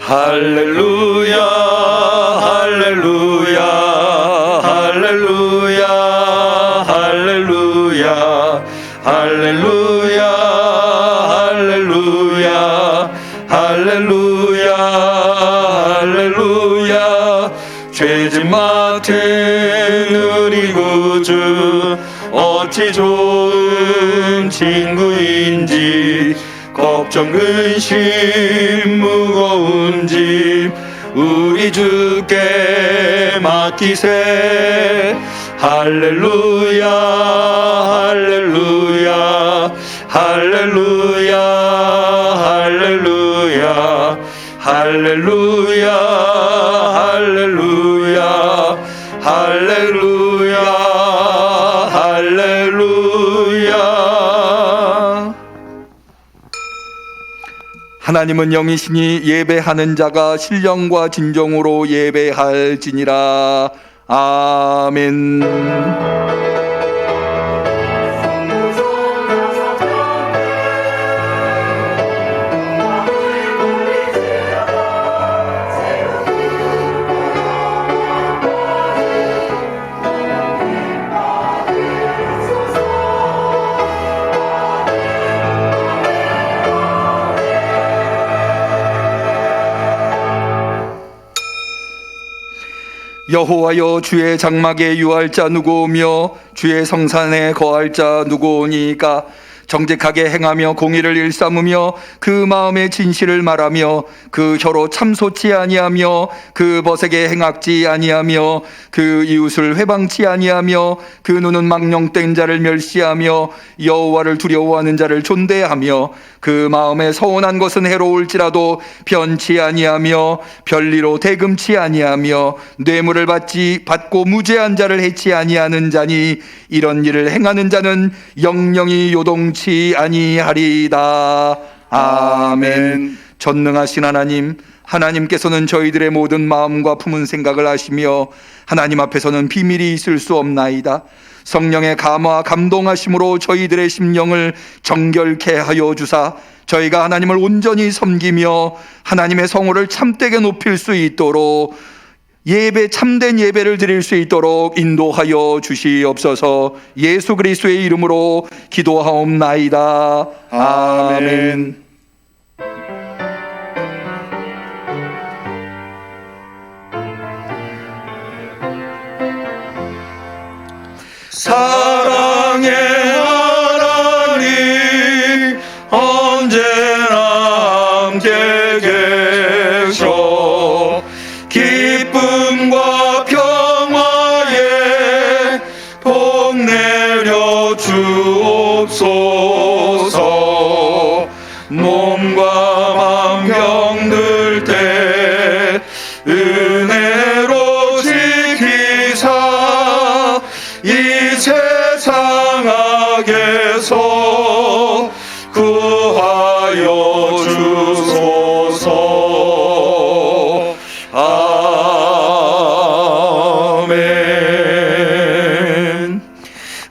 할렐루야 할렐루야 할렐루야 할렐루야 할렐루야 할렐루야 할렐루야 할렐루야 죄짐 맡은 우리 구주 어찌 좋은 친구인지 걱정 근심 무거운 짐 우리 주께 맡기세 할렐루야 할렐루야 할렐루야 할렐루야 할렐루야 할렐루야 할렐루야 할렐루야. 하나님은 영이시니 예배하는 자가 신령과 진정으로 예배할지니라. 아멘. 여호와여 주의 장막에 유할 자 누구오며 주의 성산에 거할 자 누구오니까 정직하게 행하며 공의를 일삼으며 그 마음의 진실을 말하며 그 혀로 참소치 아니하며 그 벗에게 행악지 아니하며 그 이웃을 회방치 아니하며 그 눈은 망령된 자를 멸시하며 여호와를 두려워하는 자를 존대하며 그 마음에 서운한 것은 해로울지라도 변치 아니하며 별리로 대금치 아니하며 뇌물을 받고 무죄한 자를 해치 아니하는 자니 이런 일을 행하는 자는 영영이 요동치 아니하리다. 아멘. 전능하신 하나님, 하나님께서는 저희들의 모든 마음과 품은 생각을 아시며 하나님 앞에서는 비밀이 있을 수 없나이다. 성령의 감화 감동하심으로 저희들의 심령을 정결케 하여 주사 저희가 하나님을 온전히 섬기며 하나님의 성호를 참되게 높일 수 있도록 참된 예배를 드릴 수 있도록 인도하여 주시옵소서. 예수 그리스도의 이름으로 기도하옵나이다. 아멘. 사랑의 하나님 언제나 함께 계셔 기쁨과 평화에 복 내려 주옵소서. 몸과 마음 병들 때 은혜로 지키사 이 세상 악에서 구하여 주소서. 아멘.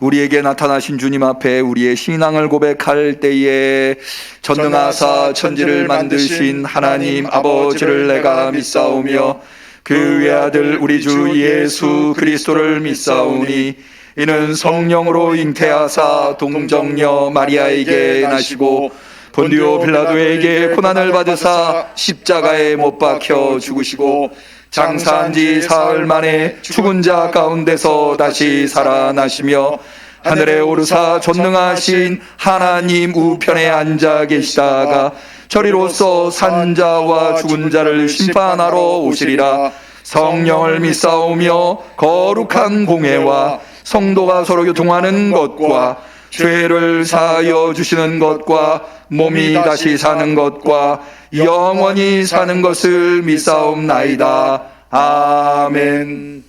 우리에게 나타나신 주님 앞에 우리의 신앙을 고백할 때에 전능하사 천지를 만드신 하나님 아버지를 내가 믿사오며 그 외아들 우리 주 예수 그리스도를 믿사오니 이는 성령으로 잉태하사 동정녀 마리아에게 나시고 본디오 빌라도에게 고난을 받으사 십자가에 못 박혀 죽으시고 장사한 지 사흘 만에 죽은 자 가운데서 다시 살아나시며 하늘에 오르사 전능하신 하나님 우편에 앉아 계시다가 저리로서 산 자와 죽은 자를 심판하러 오시리라. 성령을 믿사오며 거룩한 공회와 성도가 서로 교통하는 것과 죄를 사하여 주시는 것과 몸이 다시 사는 것과 영원히 사는 것을 믿사옵나이다. 아멘.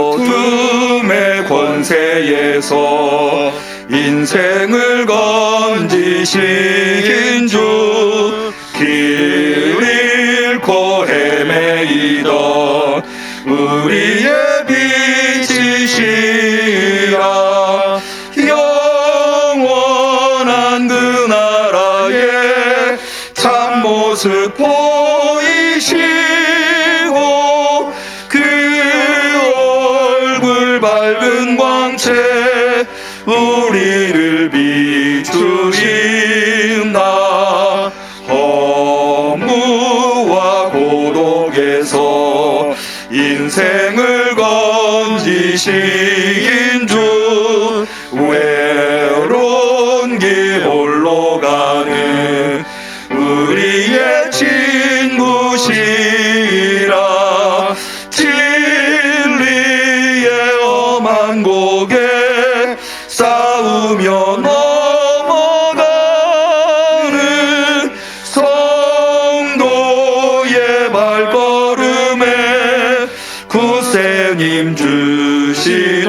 어둠의 권세에서 인생을 건지신 주 길 잃고 헤매이던 우리의 빛 모습 보이시고 그 얼굴 밝은 광채 우리를 비추신다. 허무와 고독에서 인생을 건지신 주, 외로운 길 홀로 가는 우리의 친구시라. 진리의 험한 고개 싸우며 넘어가는 성도의 발걸음에 구세님 주시도다.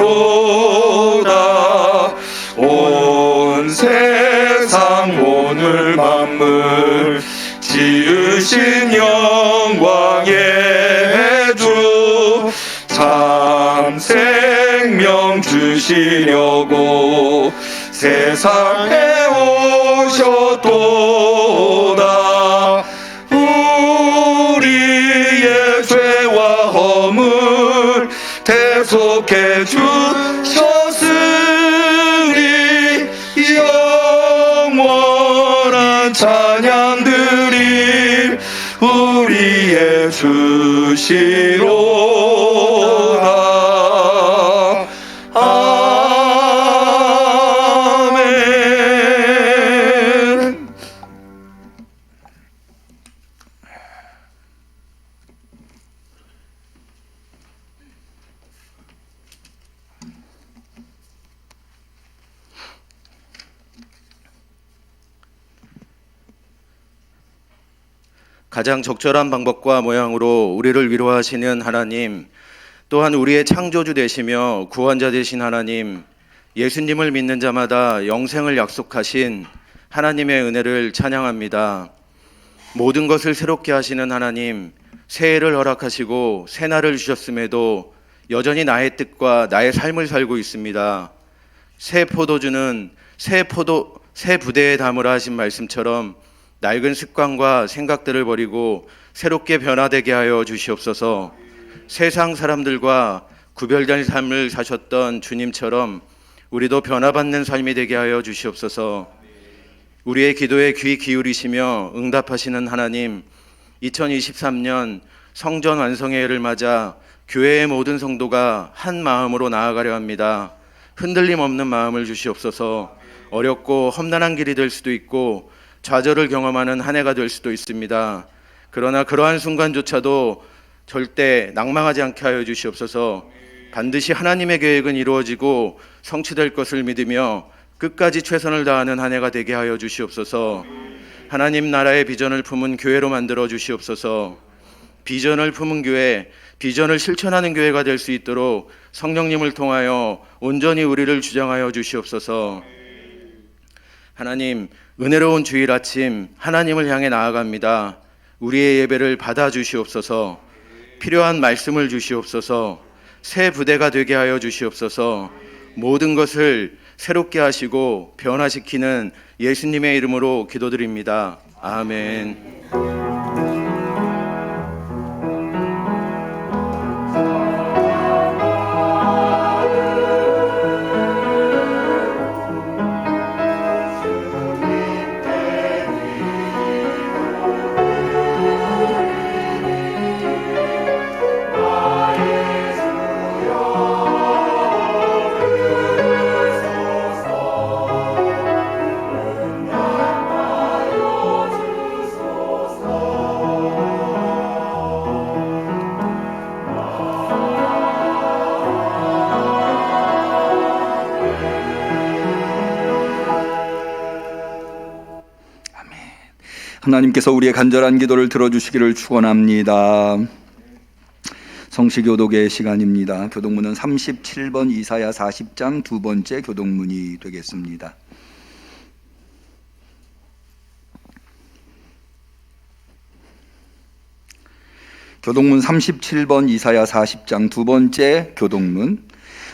온 세상 오늘 만물 지으신 영광의 주, 참 생명 주시려고 세상에 오셨도다. 우리의 죄와 허물 대속해 주셨으니 영원한 찬양 드림 우리의 주시로다. 아멘. 가장 적절한 방법과 모양으로 우리를 위로하시는 하나님, 또한 우리의 창조주 되시며 구원자 되신 하나님, 예수님을 믿는 자마다 영생을 약속하신 하나님의 은혜를 찬양합니다. 모든 것을 새롭게 하시는 하나님, 새해를 허락하시고 새날을 주셨음에도 여전히 나의 뜻과 나의 삶을 살고 있습니다. 새 포도주는 새 부대에 담으라 하신 말씀처럼 낡은 습관과 생각들을 버리고 새롭게 변화되게 하여 주시옵소서. 세상 사람들과 구별된 삶을 사셨던 주님처럼 우리도 변화받는 삶이 되게 하여 주시옵소서. 우리의 기도에 귀 기울이시며 응답하시는 하나님, 2023년 성전 완성의 해를 맞아 교회의 모든 성도가 한 마음으로 나아가려 합니다. 흔들림 없는 마음을 주시옵소서. 어렵고 험난한 길이 될 수도 있고 좌절을 경험하는 한 해가 될 수도 있습니다. 그러나 그러한 순간조차도 절대 낭망하지 않게 하여 주시옵소서. 반드시 하나님의 계획은 이루어지고 성취될 것을 믿으며 끝까지 최선을 다하는 한 해가 되게 하여 주시옵소서. 하나님 나라의 비전을 품은 교회로 만들어 주시옵소서. 비전을 품은 교회, 비전을 실천하는 교회가 될 수 있도록 성령님을 통하여 온전히 우리를 주장하여 주시옵소서. 하나님, 은혜로운 주일 아침 하나님을 향해 나아갑니다. 우리의 예배를 받아 주시옵소서. 필요한 말씀을 주시옵소서. 새 부대가 되게 하여 주시옵소서. 모든 것을 새롭게 하시고 변화시키는 예수님의 이름으로 기도드립니다. 아멘. 하나님께서 우리의 간절한 기도를 들어주시기를 축원합니다. 성시교독의 시간입니다. 교독문은 37번 이사야 40장 두 번째 교독문이 되겠습니다. 교독문 37번 이사야 40장 두 번째 교독문.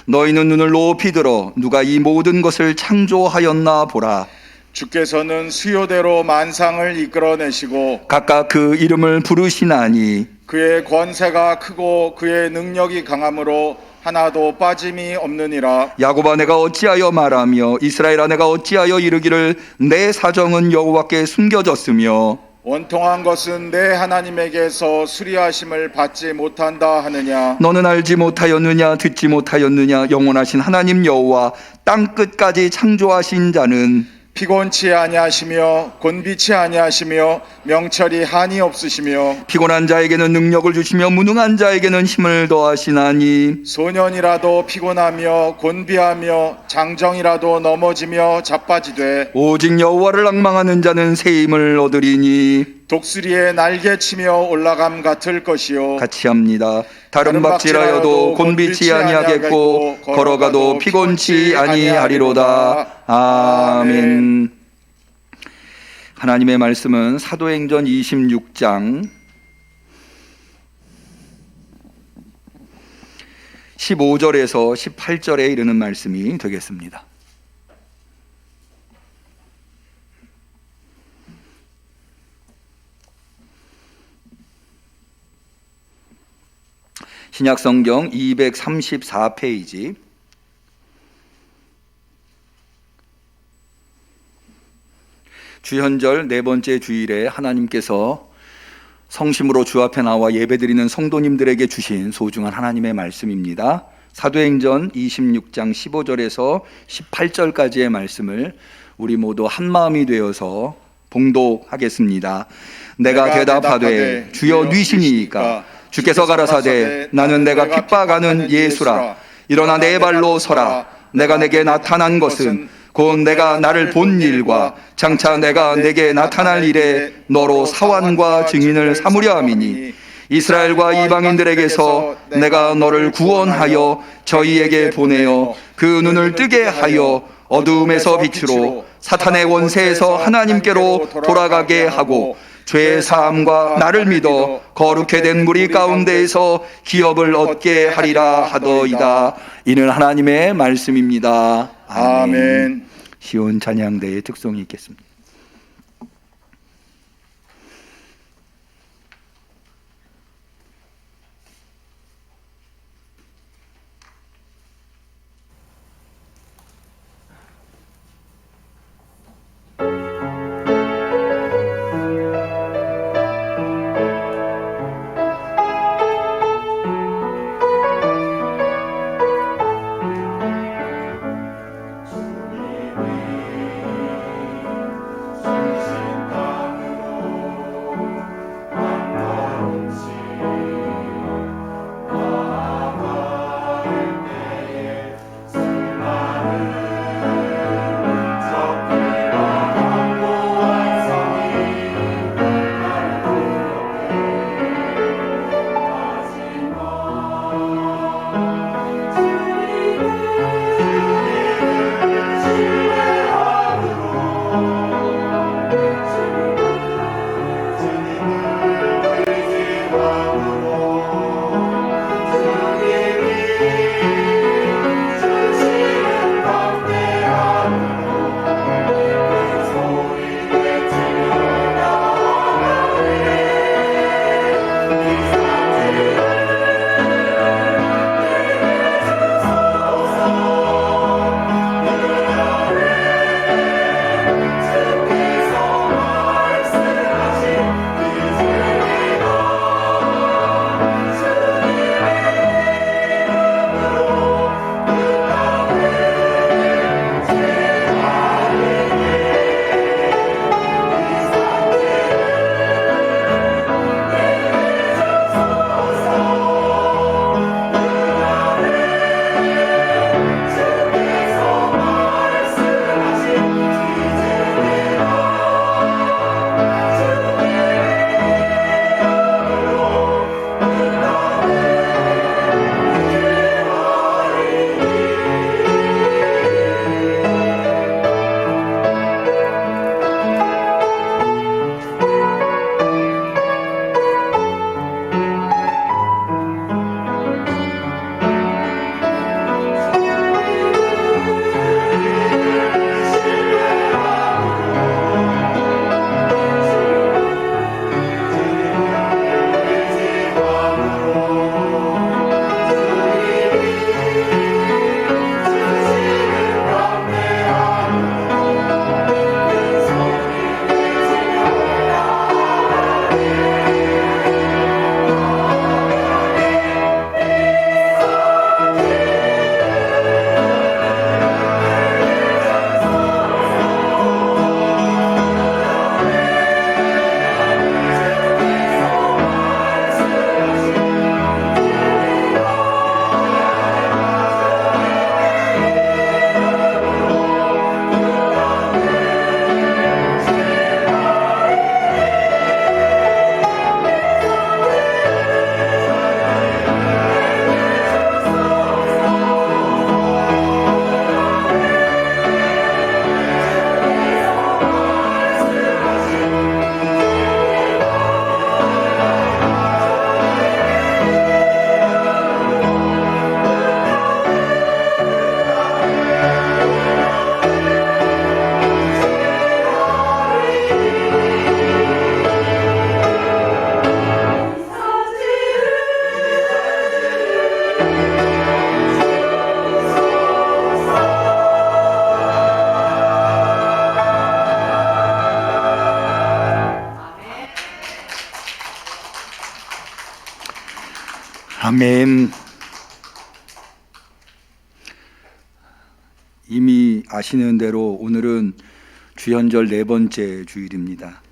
너희는 눈을 높이 들어 누가 이 모든 것을 창조하였나 보라. 주께서는 수요대로 만상을 이끌어내시고 각각 그 이름을 부르시나니 그의 권세가 크고 그의 능력이 강함으로 하나도 빠짐이 없느니라. 야곱아 내가 어찌하여 말하며 이스라엘아 내가 어찌하여 이르기를 내 사정은 여호와께 숨겨졌으며 원통한 것은 내 하나님에게서 수리하심을 받지 못한다 하느냐. 너는 알지 못하였느냐 듣지 못하였느냐 영원하신 하나님 여호와 땅 끝까지 창조하신 자는 피곤치 아니하시며 곤비치 아니하시며 명철이 한이 없으시며 피곤한 자에게는 능력을 주시며 무능한 자에게는 힘을 더하시나니 소년이라도 피곤하며 곤비하며 장정이라도 넘어지며 자빠지되 오직 여호와를 앙망하는 자는 새 힘을 얻으리니 독수리의 날개치며 올라감 같을 것이요 같이 합니다. 다른 박질하여도 곤비치 아니하겠고 걸어가도 피곤치 아니하리로다. 아멘. 하나님의 말씀은 사도행전 26장 15절에서 18절에 이르는 말씀이 되겠습니다. 신약성경 234페이지 주현절 네 번째 주일에 하나님께서 성심으로 주 앞에 나와 예배드리는 성도님들에게 주신 소중한 하나님의 말씀입니다. 사도행전 26장 15절에서 18절까지의 말씀을 우리 모두 한마음이 되어서 봉독하겠습니다. 내가 대답하되 주여 뉘시니이까 주께서 가라사대 나는 내가 핍박하는 예수라. 일어나 내 발로 서라. 내가 내게 나타난 것은 곧 내가 나를 본 일과 장차 내가 내게 나타날 일에 너로 사환과 증인을 삼으려 함이니 이스라엘과 이방인들에게서 내가 너를 구원하여 저희에게 보내어 그 눈을 뜨게 하여 어두움에서 빛으로 사탄의 원세에서 하나님께로 돌아가게 하고 죄의 사함과 나를 믿어 거룩해 된 무리 가운데에서 기업을 얻게 하리라 하더이다. 이는 하나님의 말씀입니다. 아멘. 시온 찬양대의 특송이 있겠습니다. 아멘. 이미 아시는 대로 오늘은 주현절 네 번째 주일입니다.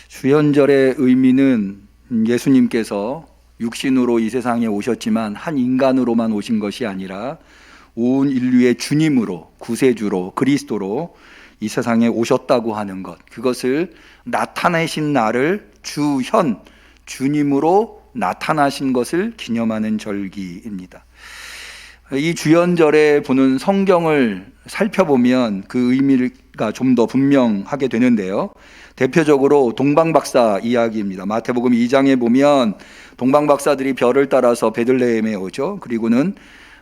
주현절의 의미는 예수님께서 육신으로 이 세상에 오셨지만 한 인간으로만 오신 것이 아니라 온 인류의 주님으로, 구세주로, 그리스도로 이 세상에 오셨다고 하는 것, 그것을 나타내신 날을 주현, 주님으로 나타나신 것을 기념하는 절기입니다. 이 주현절에 보는 성경을 살펴보면 그 의미가 좀 더 분명하게 되는데요. 대표적으로 동방박사 이야기입니다. 마태복음 2장에 보면 동방박사들이 별을 따라서 베들레헴에 오죠. 그리고는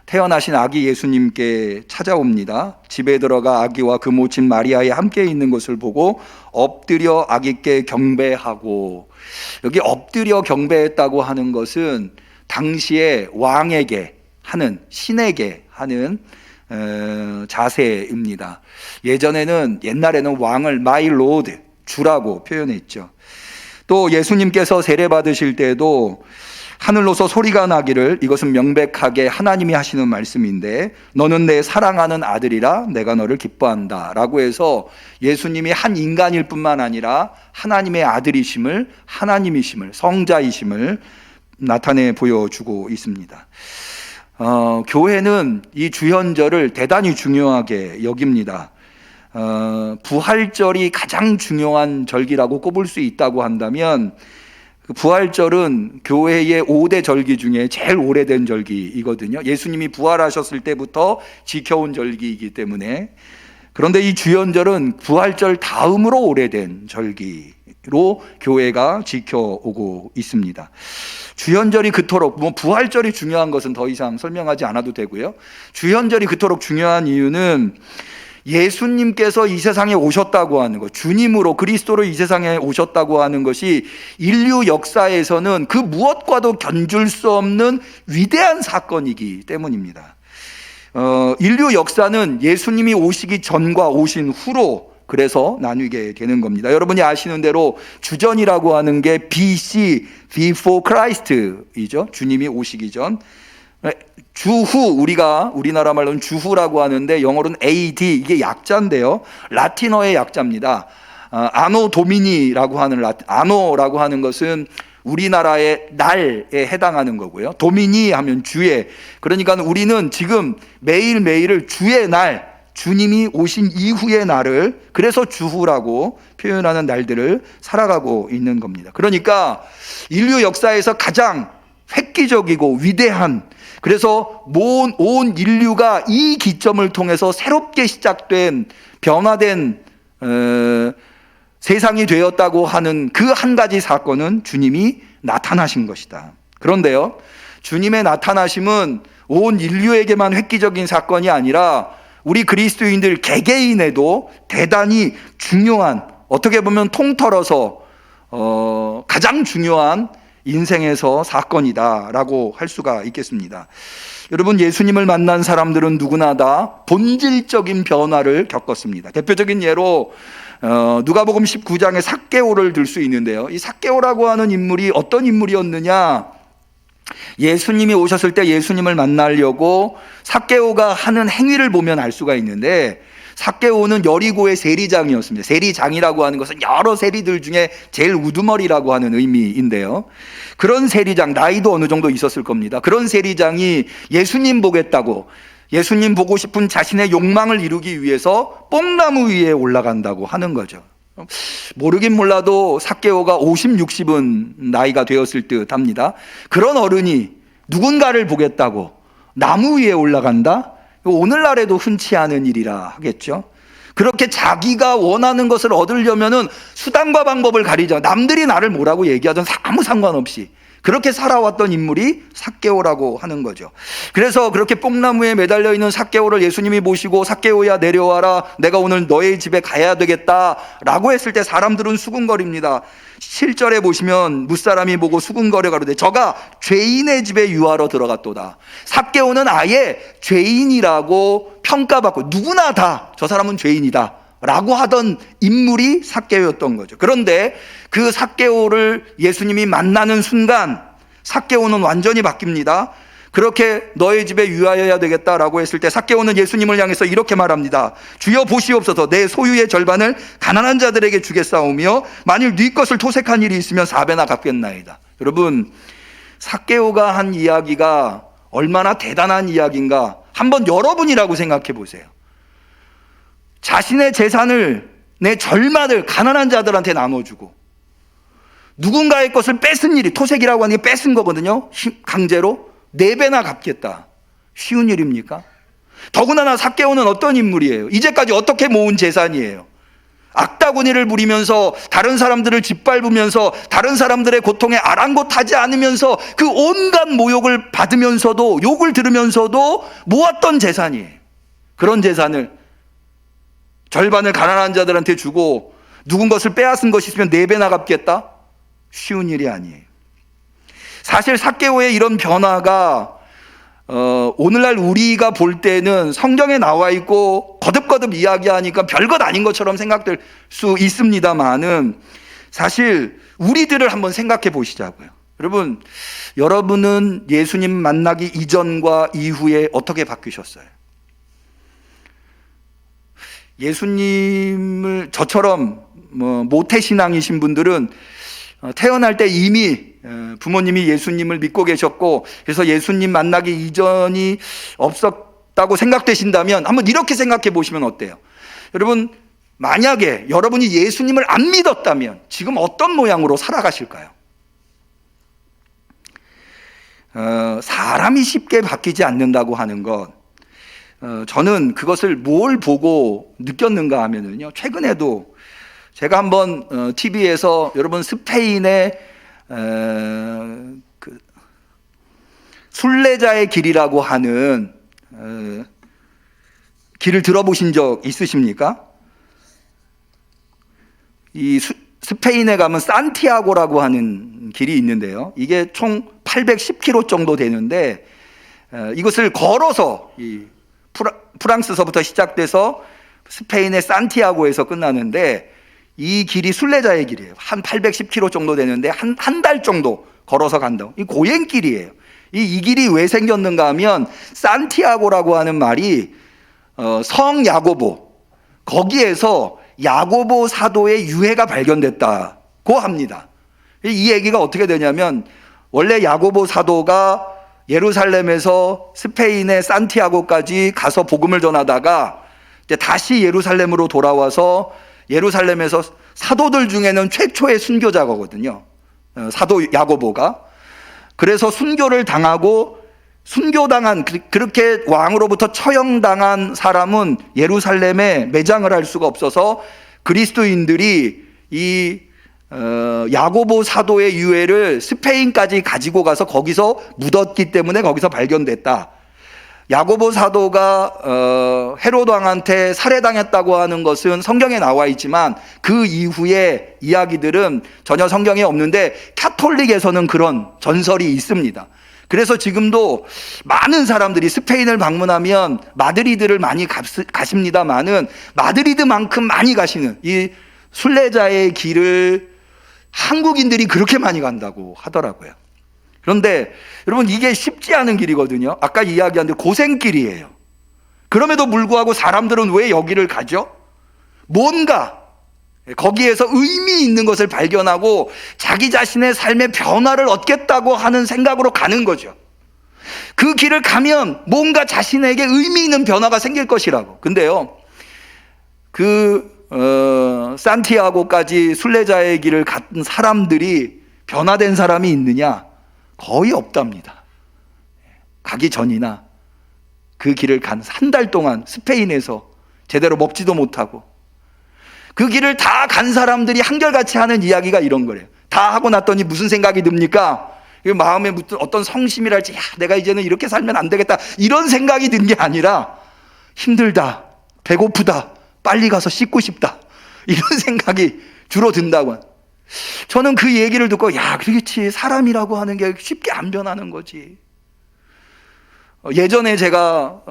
태어나신 아기 예수님께 찾아옵니다. 집에 들어가 아기와 그 모친 마리아에 함께 있는 것을 보고 엎드려 아기께 경배하고, 여기 엎드려 경배했다고 하는 것은 당시에 왕에게 하는, 신에게 하는 자세입니다. 옛날에는 왕을 my lord, 주라고 표현했죠. 또 예수님께서 세례 받으실 때도 하늘로서 소리가 나기를, 이것은 명백하게 하나님이 하시는 말씀인데, 너는 내 사랑하는 아들이라 내가 너를 기뻐한다 라고 해서 예수님이 한 인간일 뿐만 아니라 하나님의 아들이심을, 하나님이심을, 성자이심을 나타내 보여주고 있습니다. 교회는 이 주현절을 대단히 중요하게 여깁니다. 부활절이 가장 중요한 절기라고 꼽을 수 있다고 한다면, 부활절은 교회의 5대 절기 중에 제일 오래된 절기이거든요. 예수님이 부활하셨을 때부터 지켜온 절기이기 때문에. 그런데 이 주현절은 부활절 다음으로 오래된 절기로 교회가 지켜오고 있습니다. 주현절이 그토록, 부활절이 중요한 것은 더 이상 설명하지 않아도 되고요. 주현절이 그토록 중요한 이유는 예수님께서 이 세상에 오셨다고 하는 것, 주님으로, 그리스도로 이 세상에 오셨다고 하는 것이 인류 역사에서는 그 무엇과도 견줄 수 없는 위대한 사건이기 때문입니다. 인류 역사는 예수님이 오시기 전과 오신 후로 그래서 나뉘게 되는 겁니다. 여러분이 아시는 대로 주전이라고 하는 게 BC, before Christ이죠. 주님이 오시기 전. 주후, 우리나라 말로는 주후라고 하는데 영어로는 AD, 이게 약자인데요. 라틴어의 약자입니다. 아노 도미니라고 하는, 아노라고 하는 것은 우리나라의 날에 해당하는 거고요. 도미니 하면 주의. 그러니까 우리는 지금 매일매일을 주의 날, 주님이 오신 이후의 날을, 그래서 주후라고 표현하는 날들을 살아가고 있는 겁니다. 그러니까 인류 역사에서 가장 획기적이고 위대한, 그래서 온 인류가 이 기점을 통해서 새롭게 시작된, 변화된 세상이 되었다고 하는 그 한 가지 사건은 주님이 나타나신 것이다. 그런데요, 주님의 나타나심은 온 인류에게만 획기적인 사건이 아니라 우리 그리스도인들 개개인에도 대단히 중요한, 어떻게 보면 통틀어서 가장 중요한 인생에서 사건이다라고 할 수가 있겠습니다. 여러분, 예수님을 만난 사람들은 누구나 다 본질적인 변화를 겪었습니다. 대표적인 예로 누가복음 19장의 삭개오를 들 수 있는데요. 이 삭개오라고 하는 인물이 어떤 인물이었느냐? 예수님이 오셨을 때 예수님을 만나려고 삭개오가 하는 행위를 보면 알 수가 있는데, 삭개오는 여리고의 세리장이었습니다. 세리장이라고 하는 것은 여러 세리들 중에 제일 우두머리라고 하는 의미인데요. 그런 세리장, 나이도 어느 정도 있었을 겁니다. 그런 세리장이 예수님 보겠다고, 예수님 보고 싶은 자신의 욕망을 이루기 위해서 뽕나무 위에 올라간다고 하는 거죠. 모르긴 몰라도 삭개오가 50, 60은 나이가 되었을 듯 합니다. 그런 어른이 누군가를 보겠다고 나무 위에 올라간다? 오늘날에도 흔치 않은 일이라 하겠죠. 그렇게 자기가 원하는 것을 얻으려면은 수단과 방법을 가리죠. 남들이 나를 뭐라고 얘기하든 아무 상관없이 그렇게 살아왔던 인물이 삭개오라고 하는 거죠. 그래서 그렇게 뽕나무에 매달려 있는 삭개오를 예수님이 보시고, 삭개오야 내려와라, 내가 오늘 너의 집에 가야 되겠다 라고 했을 때 사람들은 수군거립니다. 7절에 보시면 무사람이 보고 수군거려 가로되 저가 죄인의 집에 유하러 들어갔도다. 삭개오는 아예 죄인이라고 평가받고, 누구나 다 저 사람은 죄인이다 라고 하던 인물이 삭개오였던 거죠. 그런데 그 삭개오를 예수님이 만나는 순간 삭개오는 완전히 바뀝니다. 그렇게 너의 집에 유하여야 되겠다라고 했을 때 삭개오는 예수님을 향해서 이렇게 말합니다. 주여 보시옵소서, 내 소유의 절반을 가난한 자들에게 주겠사오며 만일 네 것을 토색한 일이 있으면 4배나 갚겠나이다. 여러분, 삭개오가 한 이야기가 얼마나 대단한 이야기인가 한번 여러분이라고 생각해 보세요. 자신의 재산을, 내 절반을 가난한 자들한테 나눠주고 누군가의 것을 뺏은 일이, 토색이라고 하는 게 뺏은 거거든요. 강제로 4배나 갚겠다. 쉬운 일입니까? 더군다나 삭개오는 어떤 인물이에요? 이제까지 어떻게 모은 재산이에요? 악다구니를 부리면서 다른 사람들을 짓밟으면서 다른 사람들의 고통에 아랑곳하지 않으면서 그 온갖 모욕을 받으면서도, 욕을 들으면서도 모았던 재산이에요. 그런 재산을 절반을 가난한 자들한테 주고 누군 것을 빼앗은 것이 있으면 4배나 갚겠다? 쉬운 일이 아니에요. 사실 삭개오의 이런 변화가 오늘날 우리가 볼 때는 성경에 나와 있고 거듭거듭 이야기하니까 별것 아닌 것처럼 생각될 수 있습니다만은 사실 우리들을 한번 생각해 보시자고요. 여러분, 여러분은 예수님 만나기 이전과 이후에 어떻게 바뀌셨어요? 예수님을 저처럼 모태신앙이신 분들은 태어날 때 이미 부모님이 예수님을 믿고 계셨고 그래서 예수님 만나기 이전이 없었다고 생각되신다면 한번 이렇게 생각해 보시면 어때요? 여러분, 만약에 여러분이 예수님을 안 믿었다면 지금 어떤 모양으로 살아가실까요? 사람이 쉽게 바뀌지 않는다고 하는 것, 저는 그것을 뭘 보고 느꼈는가 하면은요, 최근에도 제가 한번 TV에서 여러분 스페인의 그 순례자의 길이라고 하는 길을 들어보신 적 있으십니까? 이 스페인에 가면 산티아고라고 하는 길이 있는데요. 이게 총 810km 정도 되는데 이것을 걸어서 프랑스서부터 시작돼서 스페인의 산티아고에서 끝나는데 이 길이 순례자의 길이에요. 한 810km 정도 되는데 한 달 정도 걸어서 간다고. 이 고행길이에요. 이 길이 왜 생겼는가 하면 산티아고라고 하는 말이 성 야고보, 거기에서 야고보 사도의 유해가 발견됐다고 합니다. 이 얘기가 어떻게 되냐면 원래 야고보 사도가 예루살렘에서 스페인의 산티아고까지 가서 복음을 전하다가 이제 다시 예루살렘으로 돌아와서 예루살렘에서 사도들 중에는 최초의 순교자거든요. 사도 야고보가. 그래서 순교를 당하고 순교당한, 그렇게 왕으로부터 처형당한 사람은 예루살렘에 매장을 할 수가 없어서 그리스도인들이 이 야고보 사도의 유해를 스페인까지 가지고 가서 거기서 묻었기 때문에 거기서 발견됐다. 야고보 사도가 헤롯 왕한테 살해당했다고 하는 것은 성경에 나와 있지만 그 이후의 이야기들은 전혀 성경에 없는데 카톨릭에서는 그런 전설이 있습니다. 그래서 지금도 많은 사람들이 스페인을 방문하면 마드리드를 많이 가십니다만은 마드리드만큼 많이 가시는 이 순례자의 길을 한국인들이 그렇게 많이 간다고 하더라고요. 그런데 여러분, 이게 쉽지 않은 길이거든요. 아까 이야기한 대로 고생길이에요. 그럼에도 불구하고 사람들은 왜 여기를 가죠? 뭔가 거기에서 의미 있는 것을 발견하고 자기 자신의 삶의 변화를 얻겠다고 하는 생각으로 가는 거죠. 그 길을 가면 뭔가 자신에게 의미 있는 변화가 생길 것이라고. 근데요, 산티아고까지 순례자의 길을 갔던 사람들이 변화된 사람이 있느냐? 거의 없답니다. 가기 전이나 그 길을 간 한 달 동안 스페인에서 제대로 먹지도 못하고 그 길을 다 간 사람들이 한결같이 하는 이야기가 이런 거래요. 다 하고 났더니 무슨 생각이 듭니까? 마음에 어떤 성심이랄지, 야, 내가 이제는 이렇게 살면 안 되겠다, 이런 생각이 든 게 아니라 힘들다, 배고프다, 빨리 가서 씻고 싶다, 이런 생각이 주로 든다고. 저는 그 얘기를 듣고, 야, 그렇지, 사람이라고 하는 게 쉽게 안 변하는 거지. 예전에 제가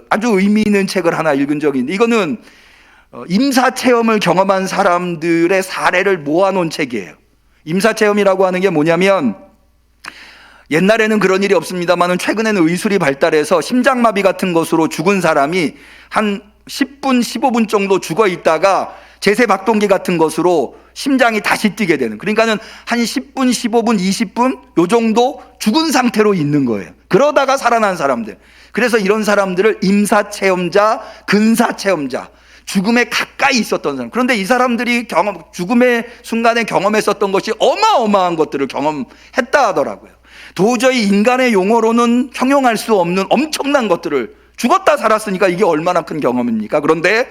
아주 의미 있는 책을 하나 읽은 적이 있는데, 이거는 임사 체험을 경험한 사람들의 사례를 모아놓은 책이에요. 임사체험이라고 하는 게 뭐냐면, 옛날에는 그런 일이 없습니다만 최근에는 의술이 발달해서 심장마비 같은 것으로 죽은 사람이 한 10분, 15분 정도 죽어 있다가 제세박동기 같은 것으로 심장이 다시 뛰게 되는, 그러니까는 한 10분, 15분, 20분 요 정도 죽은 상태로 있는 거예요. 그러다가 살아난 사람들. 그래서 이런 사람들을 임사체험자, 근사체험자, 죽음에 가까이 있었던 사람. 그런데 이 사람들이 죽음의 순간에 경험했었던 것이 어마어마한 것들을 경험했다 하더라고요. 도저히 인간의 용어로는 형용할 수 없는 엄청난 것들을, 죽었다 살았으니까 이게 얼마나 큰 경험입니까? 그런데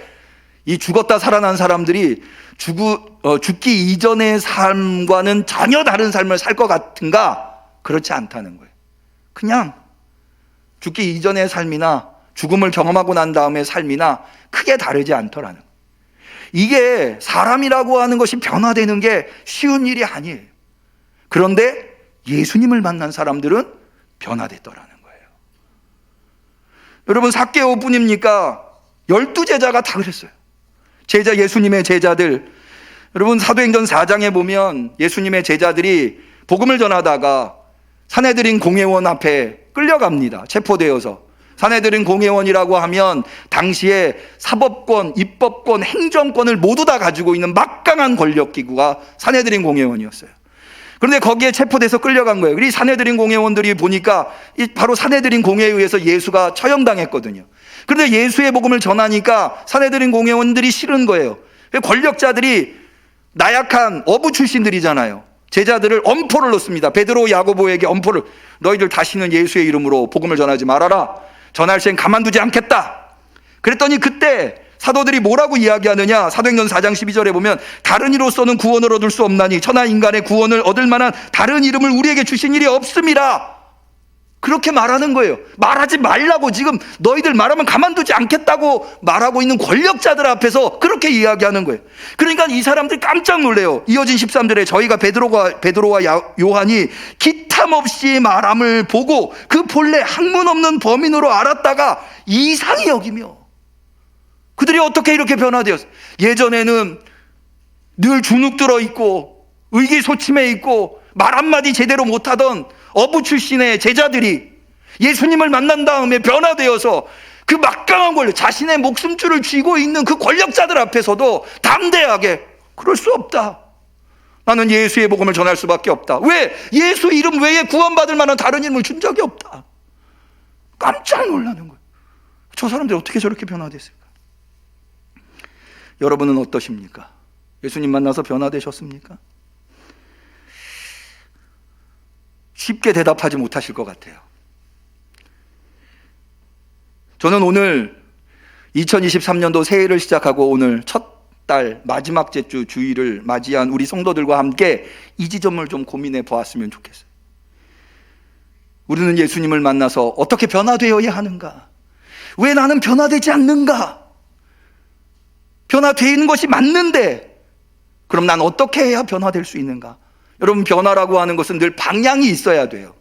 이 죽었다 살아난 사람들이 죽기 이전의 삶과는 전혀 다른 삶을 살 것 같은가? 그렇지 않다는 거예요. 그냥 죽기 이전의 삶이나 죽음을 경험하고 난 다음의 삶이나 크게 다르지 않더라는 거예요. 이게 사람이라고 하는 것이 변화되는 게 쉬운 일이 아니에요. 그런데 예수님을 만난 사람들은 변화됐더라는 거예요. 여러분, 삭개오뿐입니까? 12제자가 다 그랬어요. 예수님의 제자들. 여러분, 사도행전 4장에 보면 예수님의 제자들이 복음을 전하다가 산헤드린 공회원 앞에 끌려갑니다. 체포되어서. 산헤드린 공회원이라고 하면 당시에 사법권, 입법권, 행정권을 모두 다 가지고 있는 막강한 권력기구가 산헤드린 공회원이었어요. 그런데 거기에 체포돼서 끌려간 거예요. 그리고 산헤드린 공회원들이 보니까 바로 산헤드린 공회에 의해서 예수가 처형당했거든요. 그런데 예수의 복음을 전하니까 산헤드린 공회원들이 싫은 거예요. 권력자들이 나약한 어부 출신들이잖아요. 제자들을 엄포를 놓습니다. 베드로, 야고보에게 엄포를, 너희들 다시는 예수의 이름으로 복음을 전하지 말아라. 전할 시엔 가만두지 않겠다. 그랬더니 그때 사도들이 뭐라고 이야기하느냐? 사도행전 4장 12절에 보면, 다른 이로서는 구원을 얻을 수 없나니 천하 인간의 구원을 얻을 만한 다른 이름을 우리에게 주신 일이 없음이라. 그렇게 말하는 거예요. 말하지 말라고, 지금 너희들 말하면 가만두지 않겠다고 말하고 있는 권력자들 앞에서 그렇게 이야기하는 거예요. 그러니까 이 사람들 깜짝 놀래요. 이어진 13절에 저희가 베드로와 요한이 기탐 없이 말함을 보고 그 본래 학문 없는 범인으로 알았다가 이상히 여기며, 그들이 어떻게 이렇게 변화되었어요? 예전에는 늘 주눅 들어 있고 의기소침해 있고 말 한마디 제대로 못하던 어부 출신의 제자들이 예수님을 만난 다음에 변화되어서 그 막강한 권력, 자신의 목숨줄을 쥐고 있는 그 권력자들 앞에서도 담대하게, 그럴 수 없다. 나는 예수의 복음을 전할 수밖에 없다. 왜? 예수 이름 외에 구원받을 만한 다른 이름을 준 적이 없다. 깜짝 놀라는 거예요. 저 사람들이 어떻게 저렇게 변화됐을까? 여러분은 어떠십니까? 예수님 만나서 변화되셨습니까? 쉽게 대답하지 못하실 것 같아요. 저는 오늘 2023년도 새해를 시작하고 오늘 첫 달 마지막 주 주일을 맞이한 우리 성도들과 함께 이 지점을 좀 고민해 보았으면 좋겠어요. 우리는 예수님을 만나서 어떻게 변화되어야 하는가? 왜 나는 변화되지 않는가? 변화되는 것이 맞는데 그럼 난 어떻게 해야 변화될 수 있는가? 여러분, 변화라고 하는 것은 늘 방향이 있어야 돼요.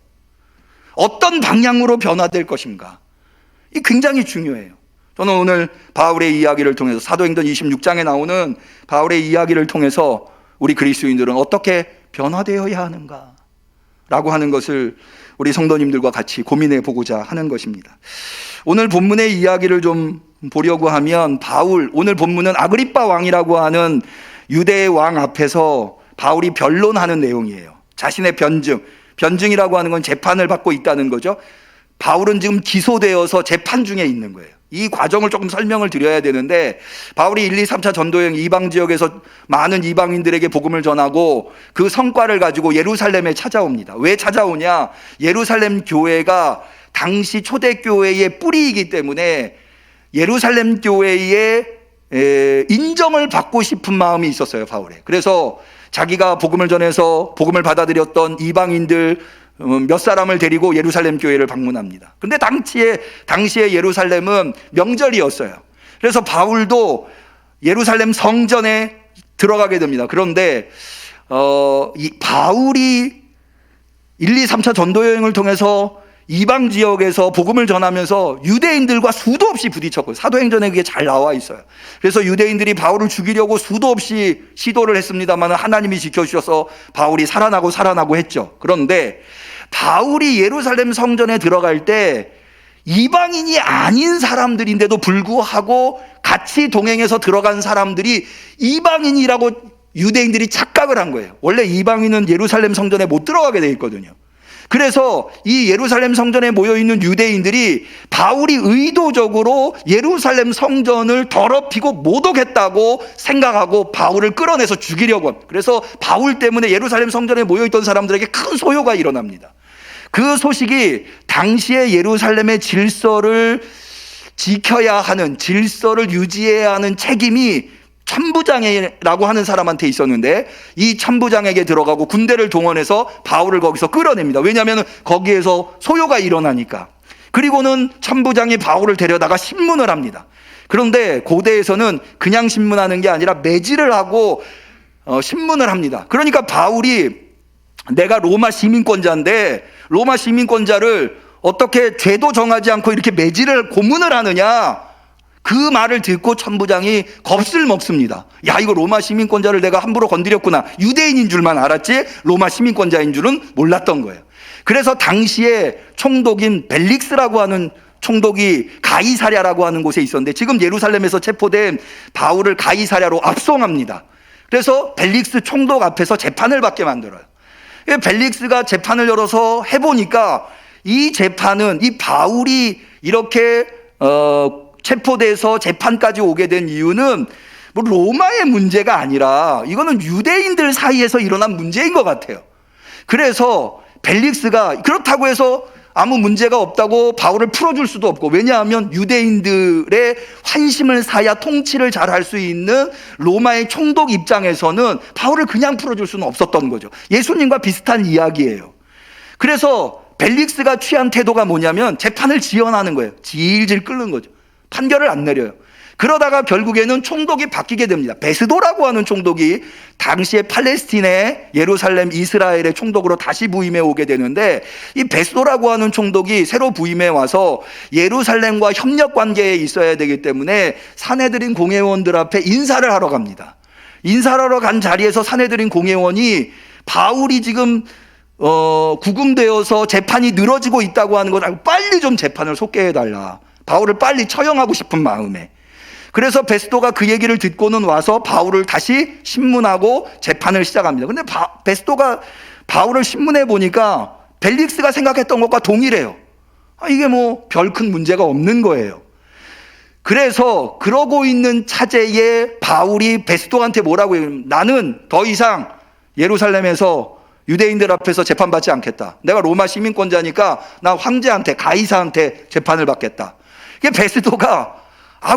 어떤 방향으로 변화될 것인가? 이 굉장히 중요해요. 저는 오늘 바울의 이야기를 통해서, 사도행전 26장에 나오는 바울의 이야기를 통해서 우리 그리스도인들은 어떻게 변화되어야 하는가 라고 하는 것을 우리 성도님들과 같이 고민해 보고자 하는 것입니다. 오늘 본문의 이야기를 좀 보려고 하면, 오늘 본문은 아그리빠 왕이라고 하는 유대의 왕 앞에서 바울이 변론하는 내용이에요. 자신의 변증이라고 하는 건 재판을 받고 있다는 거죠. 바울은 지금 기소되어서 재판 중에 있는 거예요. 이 과정을 조금 설명을 드려야 되는데, 바울이 1, 2, 3차 전도여행 이방 지역에서 많은 이방인들에게 복음을 전하고 그 성과를 가지고 예루살렘에 찾아옵니다. 왜 찾아오냐? 예루살렘 교회가 당시 초대교회의 뿌리이기 때문에 예루살렘 교회의 인정을 받고 싶은 마음이 있었어요, 바울에. 그래서 자기가 복음을 전해서 복음을 받아들였던 이방인들 몇 사람을 데리고 예루살렘 교회를 방문합니다. 근데 당시에 예루살렘은 명절이었어요. 그래서 바울도 예루살렘 성전에 들어가게 됩니다. 그런데 이 바울이 1, 2, 3차 전도 여행을 통해서 이방 지역에서 복음을 전하면서 유대인들과 수도 없이 부딪혔고, 사도행전에 그게 잘 나와 있어요. 그래서 유대인들이 바울을 죽이려고 수도 없이 시도를 했습니다만 하나님이 지켜주셔서 바울이 살아나고 했죠. 그런데 바울이 예루살렘 성전에 들어갈 때 이방인이 아닌 사람들인데도 불구하고 같이 동행해서 들어간 사람들이 이방인이라고 유대인들이 착각을 한 거예요. 원래 이방인은 예루살렘 성전에 못 들어가게 돼 있거든요. 그래서 이 예루살렘 성전에 모여있는 유대인들이 바울이 의도적으로 예루살렘 성전을 더럽히고 모독했다고 생각하고 바울을 끌어내서 죽이려고 합니다. 그래서 바울 때문에 예루살렘 성전에 모여있던 사람들에게 큰 소요가 일어납니다. 그 소식이 당시에 예루살렘의 질서를 지켜야 하는, 질서를 유지해야 하는 책임이 천부장이라고 하는 사람한테 있었는데, 이 천부장에게 들어가고 군대를 동원해서 바울을 거기서 끌어냅니다. 왜냐하면 거기에서 소요가 일어나니까. 그리고는 천부장이 바울을 데려다가 신문을 합니다. 그런데 고대에서는 그냥 신문하는 게 아니라 매질을 하고 신문을 합니다. 그러니까 바울이 내가 로마 시민권자인데 로마 시민권자를 어떻게 죄도 정하지 않고 이렇게 매질을 고문을 하느냐, 그 말을 듣고 천부장이 겁을 먹습니다. 야, 이거 로마 시민권자를 내가 함부로 건드렸구나. 유대인인 줄만 알았지 로마 시민권자인 줄은 몰랐던 거예요. 그래서 당시에 총독인 벨릭스라고 하는 총독이 가이사랴라고 하는 곳에 있었는데, 지금 예루살렘에서 체포된 바울을 가이사랴로 압송합니다. 그래서 벨릭스 총독 앞에서 재판을 받게 만들어요. 벨릭스가 재판을 열어서 해보니까 이 재판은, 이 바울이 이렇게 체포돼서 재판까지 오게 된 이유는 뭐 로마의 문제가 아니라 이거는 유대인들 사이에서 일어난 문제인 것 같아요. 그래서 벨릭스가 그렇다고 해서 아무 문제가 없다고 바울을 풀어줄 수도 없고, 왜냐하면 유대인들의 환심을 사야 통치를 잘 할 수 있는 로마의 총독 입장에서는 바울을 그냥 풀어줄 수는 없었던 거죠. 예수님과 비슷한 이야기예요. 그래서 벨릭스가 취한 태도가 뭐냐면 재판을 지연하는 거예요. 질질 끓는 거죠. 판결을 안 내려요. 그러다가 결국에는 총독이 바뀌게 됩니다. 베스도라고 하는 총독이 당시에 팔레스틴의 예루살렘 이스라엘의 총독으로 다시 부임해 오게 되는데, 이 베스도라고 하는 총독이 새로 부임해 와서 예루살렘과 협력 관계에 있어야 되기 때문에 사내들인 공회원들 앞에 인사를 하러 갑니다. 인사를 하러 간 자리에서 사내들인 공회원이 바울이 지금 구금되어서 재판이 늘어지고 있다고 하는 걸 알고 빨리 좀 재판을 속개해달라, 바울을 빨리 처형하고 싶은 마음에. 그래서 베스도가 그 얘기를 듣고는 와서 바울을 다시 신문하고 재판을 시작합니다. 근데 베스도가 바울을 신문해 보니까 벨릭스가 생각했던 것과 동일해요. 이게 뭐 별 큰 문제가 없는 거예요. 그래서 그러고 있는 차제에 바울이 베스도한테 뭐라고 해요? 나는 더 이상 예루살렘에서 유대인들 앞에서 재판받지 않겠다. 내가 로마 시민권자니까 나 황제한테, 가이사한테 재판을 받겠다. 이게 베스도가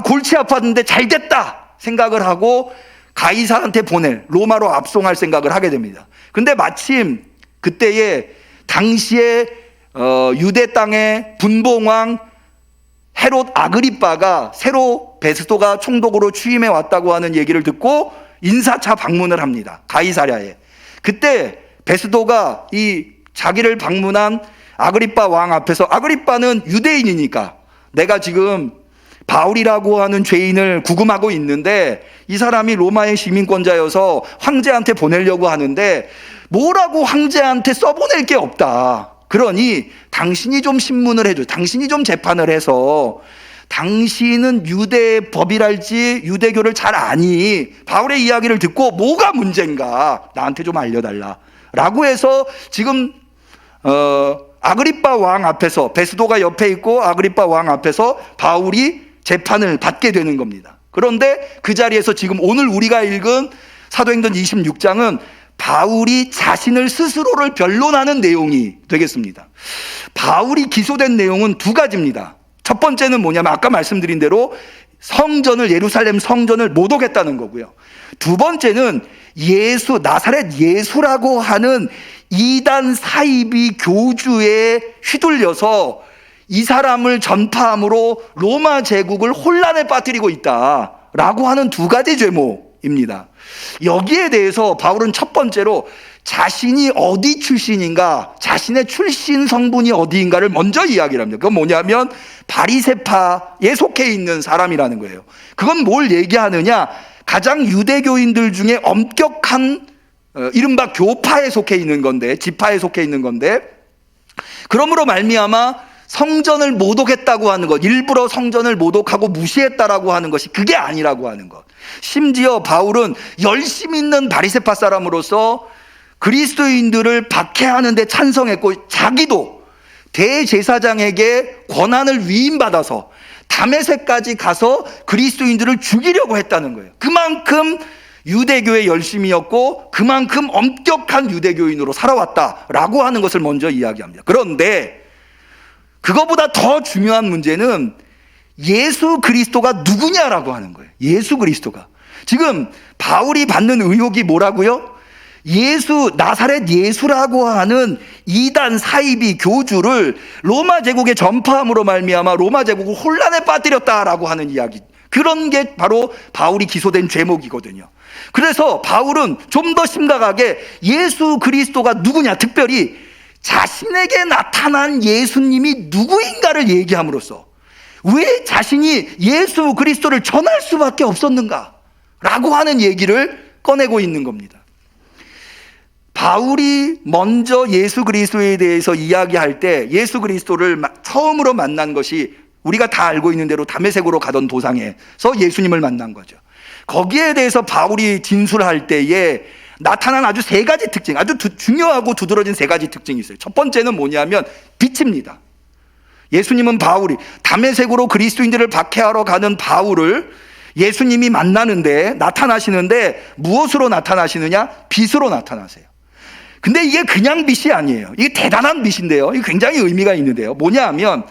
골치 아팠는데 잘 됐다 생각을 하고 가이사한테 보낼, 로마로 압송할 생각을 하게 됩니다. 근데 마침 그때에 당시에 유대 땅의 분봉왕 헤롯 아그리빠가 새로 베스도가 총독으로 취임해 왔다고 하는 얘기를 듣고 인사차 방문을 합니다. 가이사랴에. 그때 베스도가 이 자기를 방문한 아그리빠 왕 앞에서, 아그리빠는 유대인이니까 내가 지금 바울이라고 하는 죄인을 구금하고 있는데 이 사람이 로마의 시민권자여서 황제한테 보내려고 하는데 뭐라고 황제한테 써보낼 게 없다. 그러니 당신이 좀 신문을 해줘. 당신이 좀 재판을 해서, 당신은 유대 법이랄지 유대교를 잘 아니, 바울의 이야기를 듣고 뭐가 문제인가 나한테 좀 알려달라 라고 해서 지금 아그리빠 왕 앞에서, 베스도가 옆에 있고 아그리빠 왕 앞에서 바울이 재판을 받게 되는 겁니다. 그런데 그 자리에서 지금 오늘 우리가 읽은 사도행전 26장은 바울이 자신을 스스로를 변론하는 내용이 되겠습니다. 바울이 기소된 내용은 두 가지입니다. 첫 번째는 뭐냐면 아까 말씀드린 대로 예루살렘 성전을 모독했다는 거고요. 두 번째는 나사렛 예수라고 하는 이단 사이비 교주에 휘둘려서 이 사람을 전파함으로 로마 제국을 혼란에 빠뜨리고 있다라고 하는 두 가지 죄목입니다. 여기에 대해서 바울은 첫 번째로 자신이 어디 출신인가, 자신의 출신 성분이 어디인가를 먼저 이야기를 합니다. 그건 뭐냐면 바리새파에 속해 있는 사람이라는 거예요. 그건 뭘 얘기하느냐, 가장 유대교인들 중에 엄격한 이른바 교파에 속해 있는 건데, 지파에 속해 있는 건데, 그러므로 말미암아 성전을 모독했다고 하는 것, 일부러 성전을 모독하고 무시했다라고 하는 것이 그게 아니라고 하는 것. 심지어 바울은 열심 있는 바리새파 사람으로서 그리스도인들을 박해하는 데 찬성했고, 자기도 대제사장에게 권한을 위임받아서 다메섹까지 가서 그리스도인들을 죽이려고 했다는 거예요. 그만큼 유대교의 열심이었고 그만큼 엄격한 유대교인으로 살아왔다라고 하는 것을 먼저 이야기합니다. 그런데 그거보다 더 중요한 문제는 예수 그리스도가 누구냐라고 하는 거예요. 예수 그리스도가. 지금 바울이 받는 의혹이 뭐라고요? 나사렛 예수라고 하는 이단 사이비 교주를 로마 제국에 전파함으로 말미암아 로마 제국을 혼란에 빠뜨렸다라고 하는 이야기. 그런 게 바로 바울이 기소된 죄목이거든요. 그래서 바울은 좀 더 심각하게 예수 그리스도가 누구냐, 특별히 자신에게 나타난 예수님이 누구인가를 얘기함으로써 왜 자신이 예수 그리스도를 전할 수밖에 없었는가 라고 하는 얘기를 꺼내고 있는 겁니다. 바울이 먼저 예수 그리스도에 대해서 이야기할 때 예수 그리스도를 처음으로 만난 것이 우리가 다 알고 있는 대로 다메섹으로 가던 도상에서 예수님을 만난 거죠. 거기에 대해서 바울이 진술할 때에 나타난 아주 세 가지 특징, 아주 중요하고 두드러진 세 가지 특징이 있어요. 첫 번째는 뭐냐면 빛입니다. 예수님은 바울이 다메섹으로 그리스도인들을 박해하러 가는 바울을 예수님이 만나는데 나타나시는데 무엇으로 나타나시느냐? 빛으로 나타나세요. 근데 이게 그냥 빛이 아니에요. 이게 대단한 빛인데요. 이게 굉장히 의미가 있는데요. 뭐냐 하면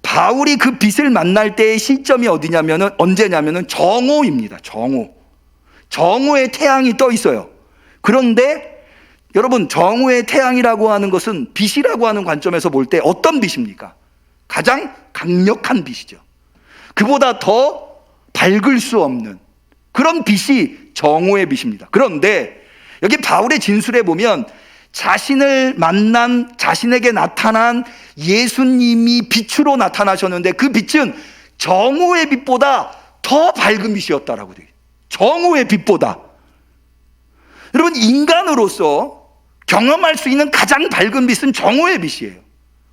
바울이 그 빛을 만날 때의 시점이 언제냐면은 정오입니다. 정오의 태양이 떠 있어요. 그런데 여러분, 정오의 태양이라고 하는 것은 빛이라고 하는 관점에서 볼 때 어떤 빛입니까? 가장 강력한 빛이죠. 그보다 더 밝을 수 없는 그런 빛이 정오의 빛입니다. 그런데 여기 바울의 진술에 보면 자신에게 나타난 예수님이 빛으로 나타나셨는데 그 빛은 정오의 빛보다 더 밝은 빛이었다라고 돼요. 정오의 빛보다. 여러분, 인간으로서 경험할 수 있는 가장 밝은 빛은 정오의 빛이에요.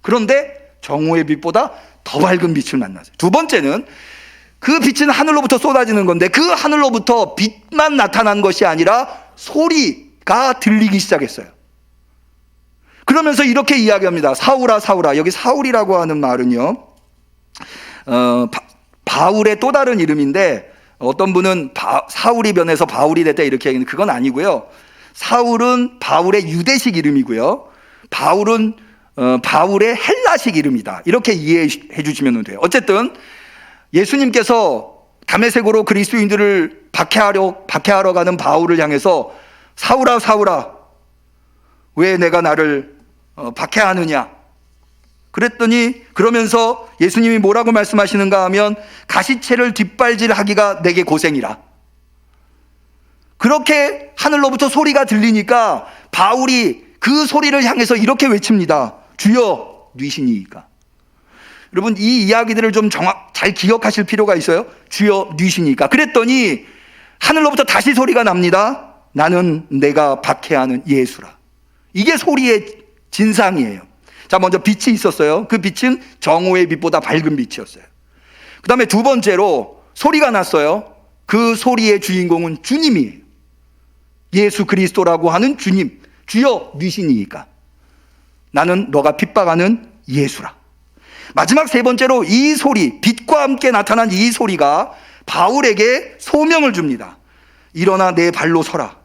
그런데 정오의 빛보다 더 밝은 빛을 만나세요. 두 번째는 그 빛은 하늘로부터 쏟아지는 건데 그 하늘로부터 빛만 나타난 것이 아니라 소리가 들리기 시작했어요. 그러면서 이렇게 이야기합니다. 사울아, 사울아. 여기 사울이라고 하는 말은요, 바울의 또 다른 이름인데 어떤 분은 사울이 변해서 바울이 됐다 이렇게 얘기하는 그건 아니고요. 사울은 바울의 유대식 이름이고요. 바울은 바울의 헬라식 이름이다. 이렇게 이해해 주시면 돼요. 어쨌든 예수님께서 다메섹으로 그리스도인들을 박해하러 가는 바울을 향해서 사울아, 사울아, 왜 내가 나를 박해하느냐? 그랬더니 그러면서 예수님이 뭐라고 말씀하시는가 하면 가시채를 뒷발질하기가 내게 고생이라. 그렇게 하늘로부터 소리가 들리니까 바울이 그 소리를 향해서 이렇게 외칩니다. 주여 뉘시니이까. 여러분, 이 이야기들을 좀 잘 기억하실 필요가 있어요. 주여 뉘시니이까. 그랬더니 하늘로부터 다시 소리가 납니다. 나는 내가 박해하는 예수라. 이게 소리의 진상이에요. 자, 먼저 빛이 있었어요. 그 빛은 정오의 빛보다 밝은 빛이었어요. 그 다음에 두 번째로 소리가 났어요. 그 소리의 주인공은 주님이에요. 예수 그리스도라고 하는 주님. 주여 뉘시니이까. 나는 너가 핍박하는 예수라. 마지막 세 번째로 이 소리, 빛과 함께 나타난 이 소리가 바울에게 소명을 줍니다. 일어나 내 발로 서라.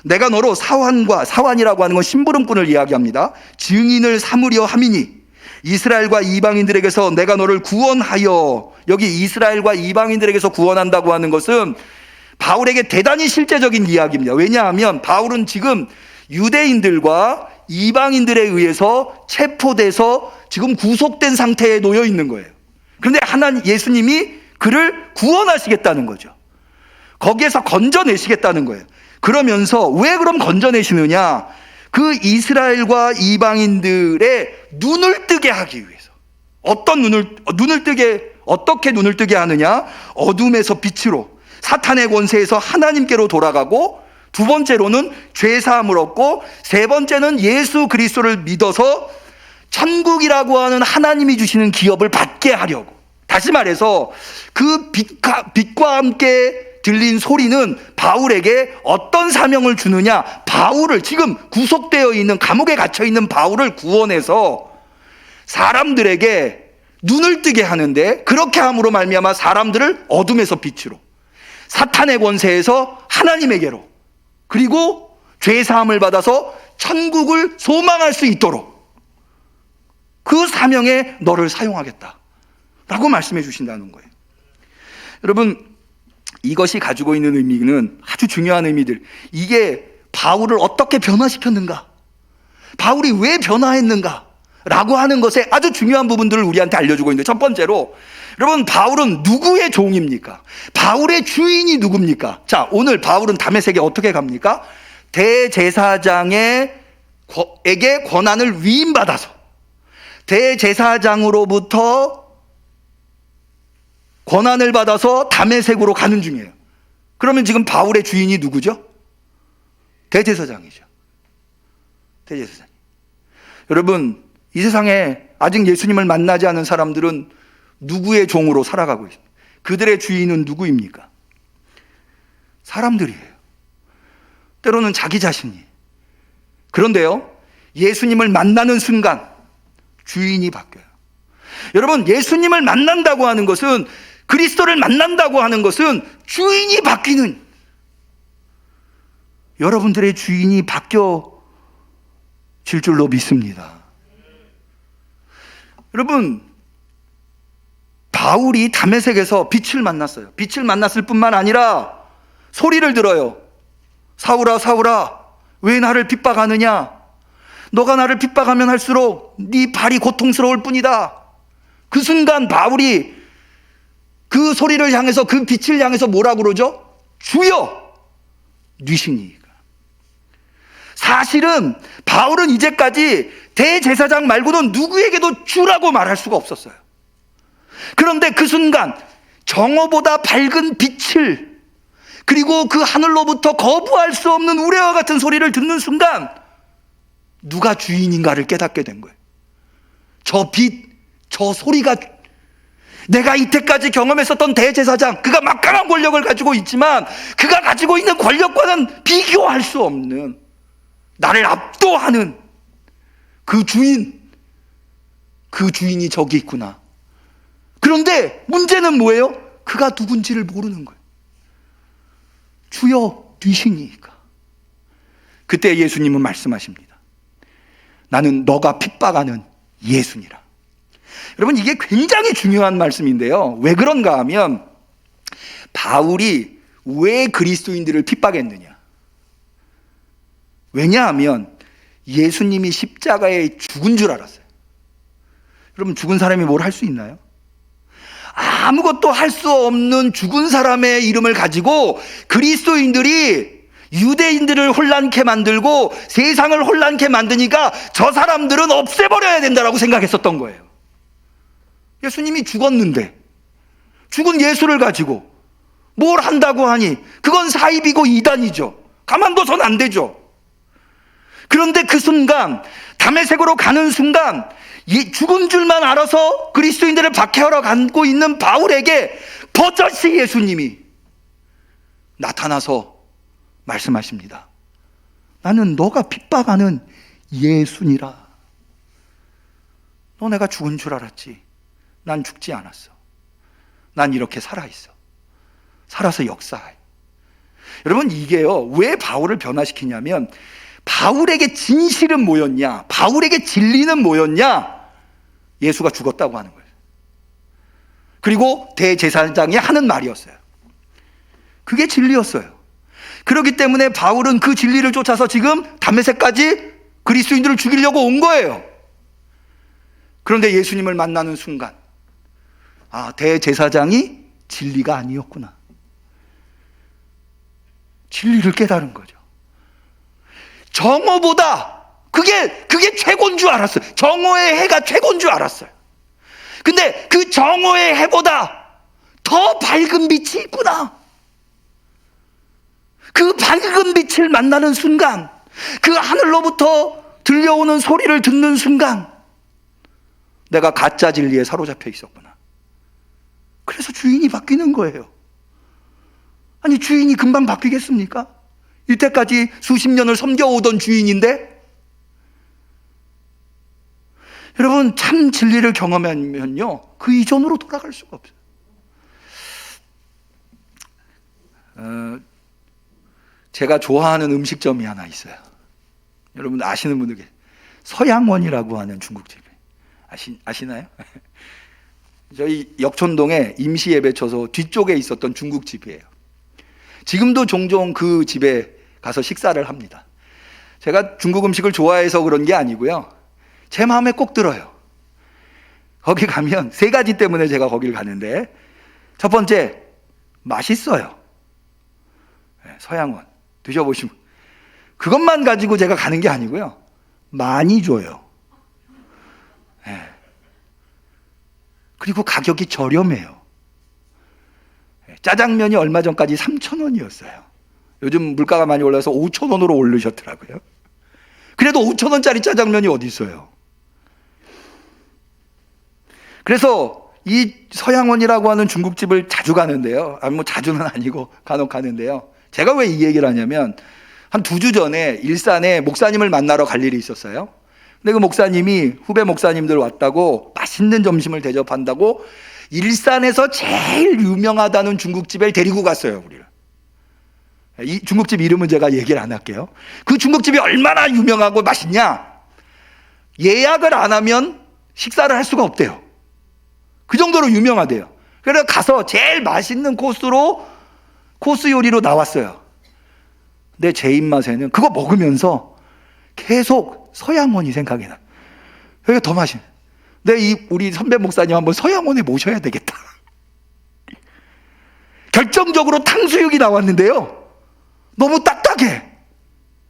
내가 너로 사환이라고 하는 건 심부름꾼을 이야기합니다. 증인을 삼으려 함이니 이스라엘과 이방인들에게서 내가 너를 구원하여. 여기 이스라엘과 이방인들에게서 구원한다고 하는 것은 바울에게 대단히 실제적인 이야기입니다. 왜냐하면 바울은 지금 유대인들과 이방인들에 의해서 체포돼서 지금 구속된 상태에 놓여 있는 거예요. 그런데 예수님이 그를 구원하시겠다는 거죠. 거기에서 건져내시겠다는 거예요. 그러면서 왜 그럼 건져내시느냐? 그 이스라엘과 이방인들의 눈을 뜨게 하기 위해서. 어떻게 눈을 뜨게 하느냐? 어둠에서 빛으로, 사탄의 권세에서 하나님께로 돌아가고, 두 번째로는 죄사함을 얻고, 세 번째는 예수 그리스도를 믿어서 천국이라고 하는 하나님이 주시는 기업을 받게 하려고. 다시 말해서 그 빛과 함께 들린 소리는 바울에게 어떤 사명을 주느냐? 바울을, 지금 구속되어 있는, 감옥에 갇혀 있는 바울을 구원해서 사람들에게 눈을 뜨게 하는데, 그렇게 함으로 말미암아 사람들을 어둠에서 빛으로, 사탄의 권세에서 하나님에게로, 그리고 죄 사함을 받아서 천국을 소망할 수 있도록 그 사명에 너를 사용하겠다 라고 말씀해 주신다는 거예요. 여러분, 이것이 가지고 있는 의미는 아주 중요한 의미들. 이게 바울을 어떻게 변화시켰는가, 바울이 왜 변화했는가 라고 하는 것에 아주 중요한 부분들을 우리한테 알려주고 있는데, 첫 번째로 여러분, 바울은 누구의 종입니까? 바울의 주인이 누굽니까? 자, 오늘 바울은 다메섹에 어떻게 갑니까? 대제사장에게 권한을 위임받아서 대제사장으로부터 권한을 받아서 다메섹으로 가는 중이에요. 그러면 지금 바울의 주인이 누구죠? 대제사장이죠. 대제사장. 여러분, 이 세상에 아직 예수님을 만나지 않은 사람들은 누구의 종으로 살아가고 있습니다. 그들의 주인은 누구입니까? 사람들이에요. 때로는 자기 자신이. 그런데요, 예수님을 만나는 순간 주인이 바뀌어요. 여러분, 예수님을 만난다고 하는 것은, 그리스도를 만난다고 하는 것은 주인이 바뀌는, 여러분들의 주인이 바뀌어질 줄로 믿습니다. 여러분, 바울이 다메섹에서 빛을 만났어요. 빛을 만났을 뿐만 아니라 소리를 들어요. 사울아, 사울아, 왜 나를 핍박하느냐? 너가 나를 핍박하면 할수록 네 발이 고통스러울 뿐이다. 그 순간 바울이 그 소리를 향해서, 그 빛을 향해서 뭐라고 그러죠? 주여, 뉘시니까. 사실은 바울은 이제까지 대제사장 말고는 누구에게도 주라고 말할 수가 없었어요. 그런데 그 순간 정오보다 밝은 빛을, 그리고 그 하늘로부터 거부할 수 없는 우레와 같은 소리를 듣는 순간 누가 주인인가를 깨닫게 된 거예요. 저 빛, 저 소리가, 내가 이때까지 경험했었던 대제사장, 그가 막강한 권력을 가지고 있지만 그가 가지고 있는 권력과는 비교할 수 없는, 나를 압도하는 그 주인, 그 주인이 저기 있구나. 그런데 문제는 뭐예요? 그가 누군지를 모르는 거예요. 주여, 뉘시니까. 그때 예수님은 말씀하십니다. 나는 너가 핍박하는 예수니라. 여러분, 이게 굉장히 중요한 말씀인데요. 왜 그런가 하면, 바울이 왜 그리스도인들을 핍박했느냐? 왜냐하면 예수님이 십자가에 죽은 줄 알았어요. 여러분, 죽은 사람이 뭘 할 수 있나요? 아무것도 할 수 없는 죽은 사람의 이름을 가지고 그리스도인들이 유대인들을 혼란케 만들고 세상을 혼란케 만드니까 저 사람들은 없애버려야 된다라고 생각했었던 거예요. 예수님이 죽었는데 죽은 예수를 가지고 뭘 한다고 하니 그건 사입이고 이단이죠. 가만둬선 안 되죠. 그런데 그 순간, 다메섹으로 가는 순간, 죽은 줄만 알아서 그리스도인들을 박해하러 가고 있는 바울에게 버젓이 예수님이 나타나서 말씀하십니다. 나는 너가 핍박하는 예수니라. 너 내가 죽은 줄 알았지. 난 죽지 않았어. 난 이렇게 살아있어. 살아서 역사해. 여러분, 이게요, 왜 바울을 변화시키냐면, 바울에게 진실은 뭐였냐? 바울에게 진리는 뭐였냐? 예수가 죽었다고 하는 거예요. 그리고 대제사장이 하는 말이었어요. 그게 진리였어요. 그렇기 때문에 바울은 그 진리를 쫓아서 지금 다메섹까지 그리스도인들을 죽이려고 온 거예요. 그런데 예수님을 만나는 순간, 아, 대제사장이 진리가 아니었구나. 진리를 깨달은 거죠. 정오보다 그게 최고인 줄 알았어요. 정오의 해가 최고인 줄 알았어요. 근데 그 정오의 해보다 더 밝은 빛이 있구나. 그 밝은 빛을 만나는 순간, 그 하늘로부터 들려오는 소리를 듣는 순간 내가 가짜 진리에 사로잡혀 있었구나. 그래서 주인이 바뀌는 거예요. 아니, 주인이 금방 바뀌겠습니까? 이때까지 수십 년을 섬겨오던 주인인데. 여러분, 참 진리를 경험하면요, 그 이전으로 돌아갈 수가 없어요. 제가 좋아하는 음식점이 하나 있어요. 여러분 아시는 분들 계세요. 서양원이라고 하는 중국집. 아시나요? 저희 역촌동에 임시예배처소 뒤쪽에 있었던 중국집이에요. 지금도 종종 그 집에 가서 식사를 합니다. 제가 중국 음식을 좋아해서 그런 게 아니고요, 제 마음에 꼭 들어요. 거기 가면 세 가지 때문에 제가 거기를 가는데, 첫 번째, 맛있어요. 서양원 드셔보시면, 그것만 가지고 제가 가는 게 아니고요, 많이 줘요. 그리고 가격이 저렴해요. 짜장면이 얼마 전까지 3,000원이었어요. 요즘 물가가 많이 올라서 5,000원으로 올르셨더라고요. 그래도 5,000원짜리 짜장면이 어디 있어요? 그래서 이 서양원이라고 하는 중국집을 자주 가는데요. 뭐 자주는 아니고 간혹 가는데요. 제가 왜 이 얘기를 하냐면, 한 2주 전에 일산에 목사님을 만나러 갈 일이 있었어요. 근데 그 목사님이 후배 목사님들 왔다고 맛있는 점심을 대접한다고 일산에서 제일 유명하다는 중국집에 데리고 갔어요, 우리를. 이 중국집 이름은 제가 얘기를 안 할게요. 그 중국집이 얼마나 유명하고 맛있냐, 예약을 안 하면 식사를 할 수가 없대요. 그 정도로 유명하대요. 그래서 가서 제일 맛있는 코스 요리로 나왔어요. 근데 제 입맛에는 그거 먹으면서 계속 서양원이 생각이 나. 여기가 더 맛있네. 근데 우리 선배 목사님 한번 서양원에 모셔야 되겠다. 결정적으로 탕수육이 나왔는데요, 너무 딱딱해.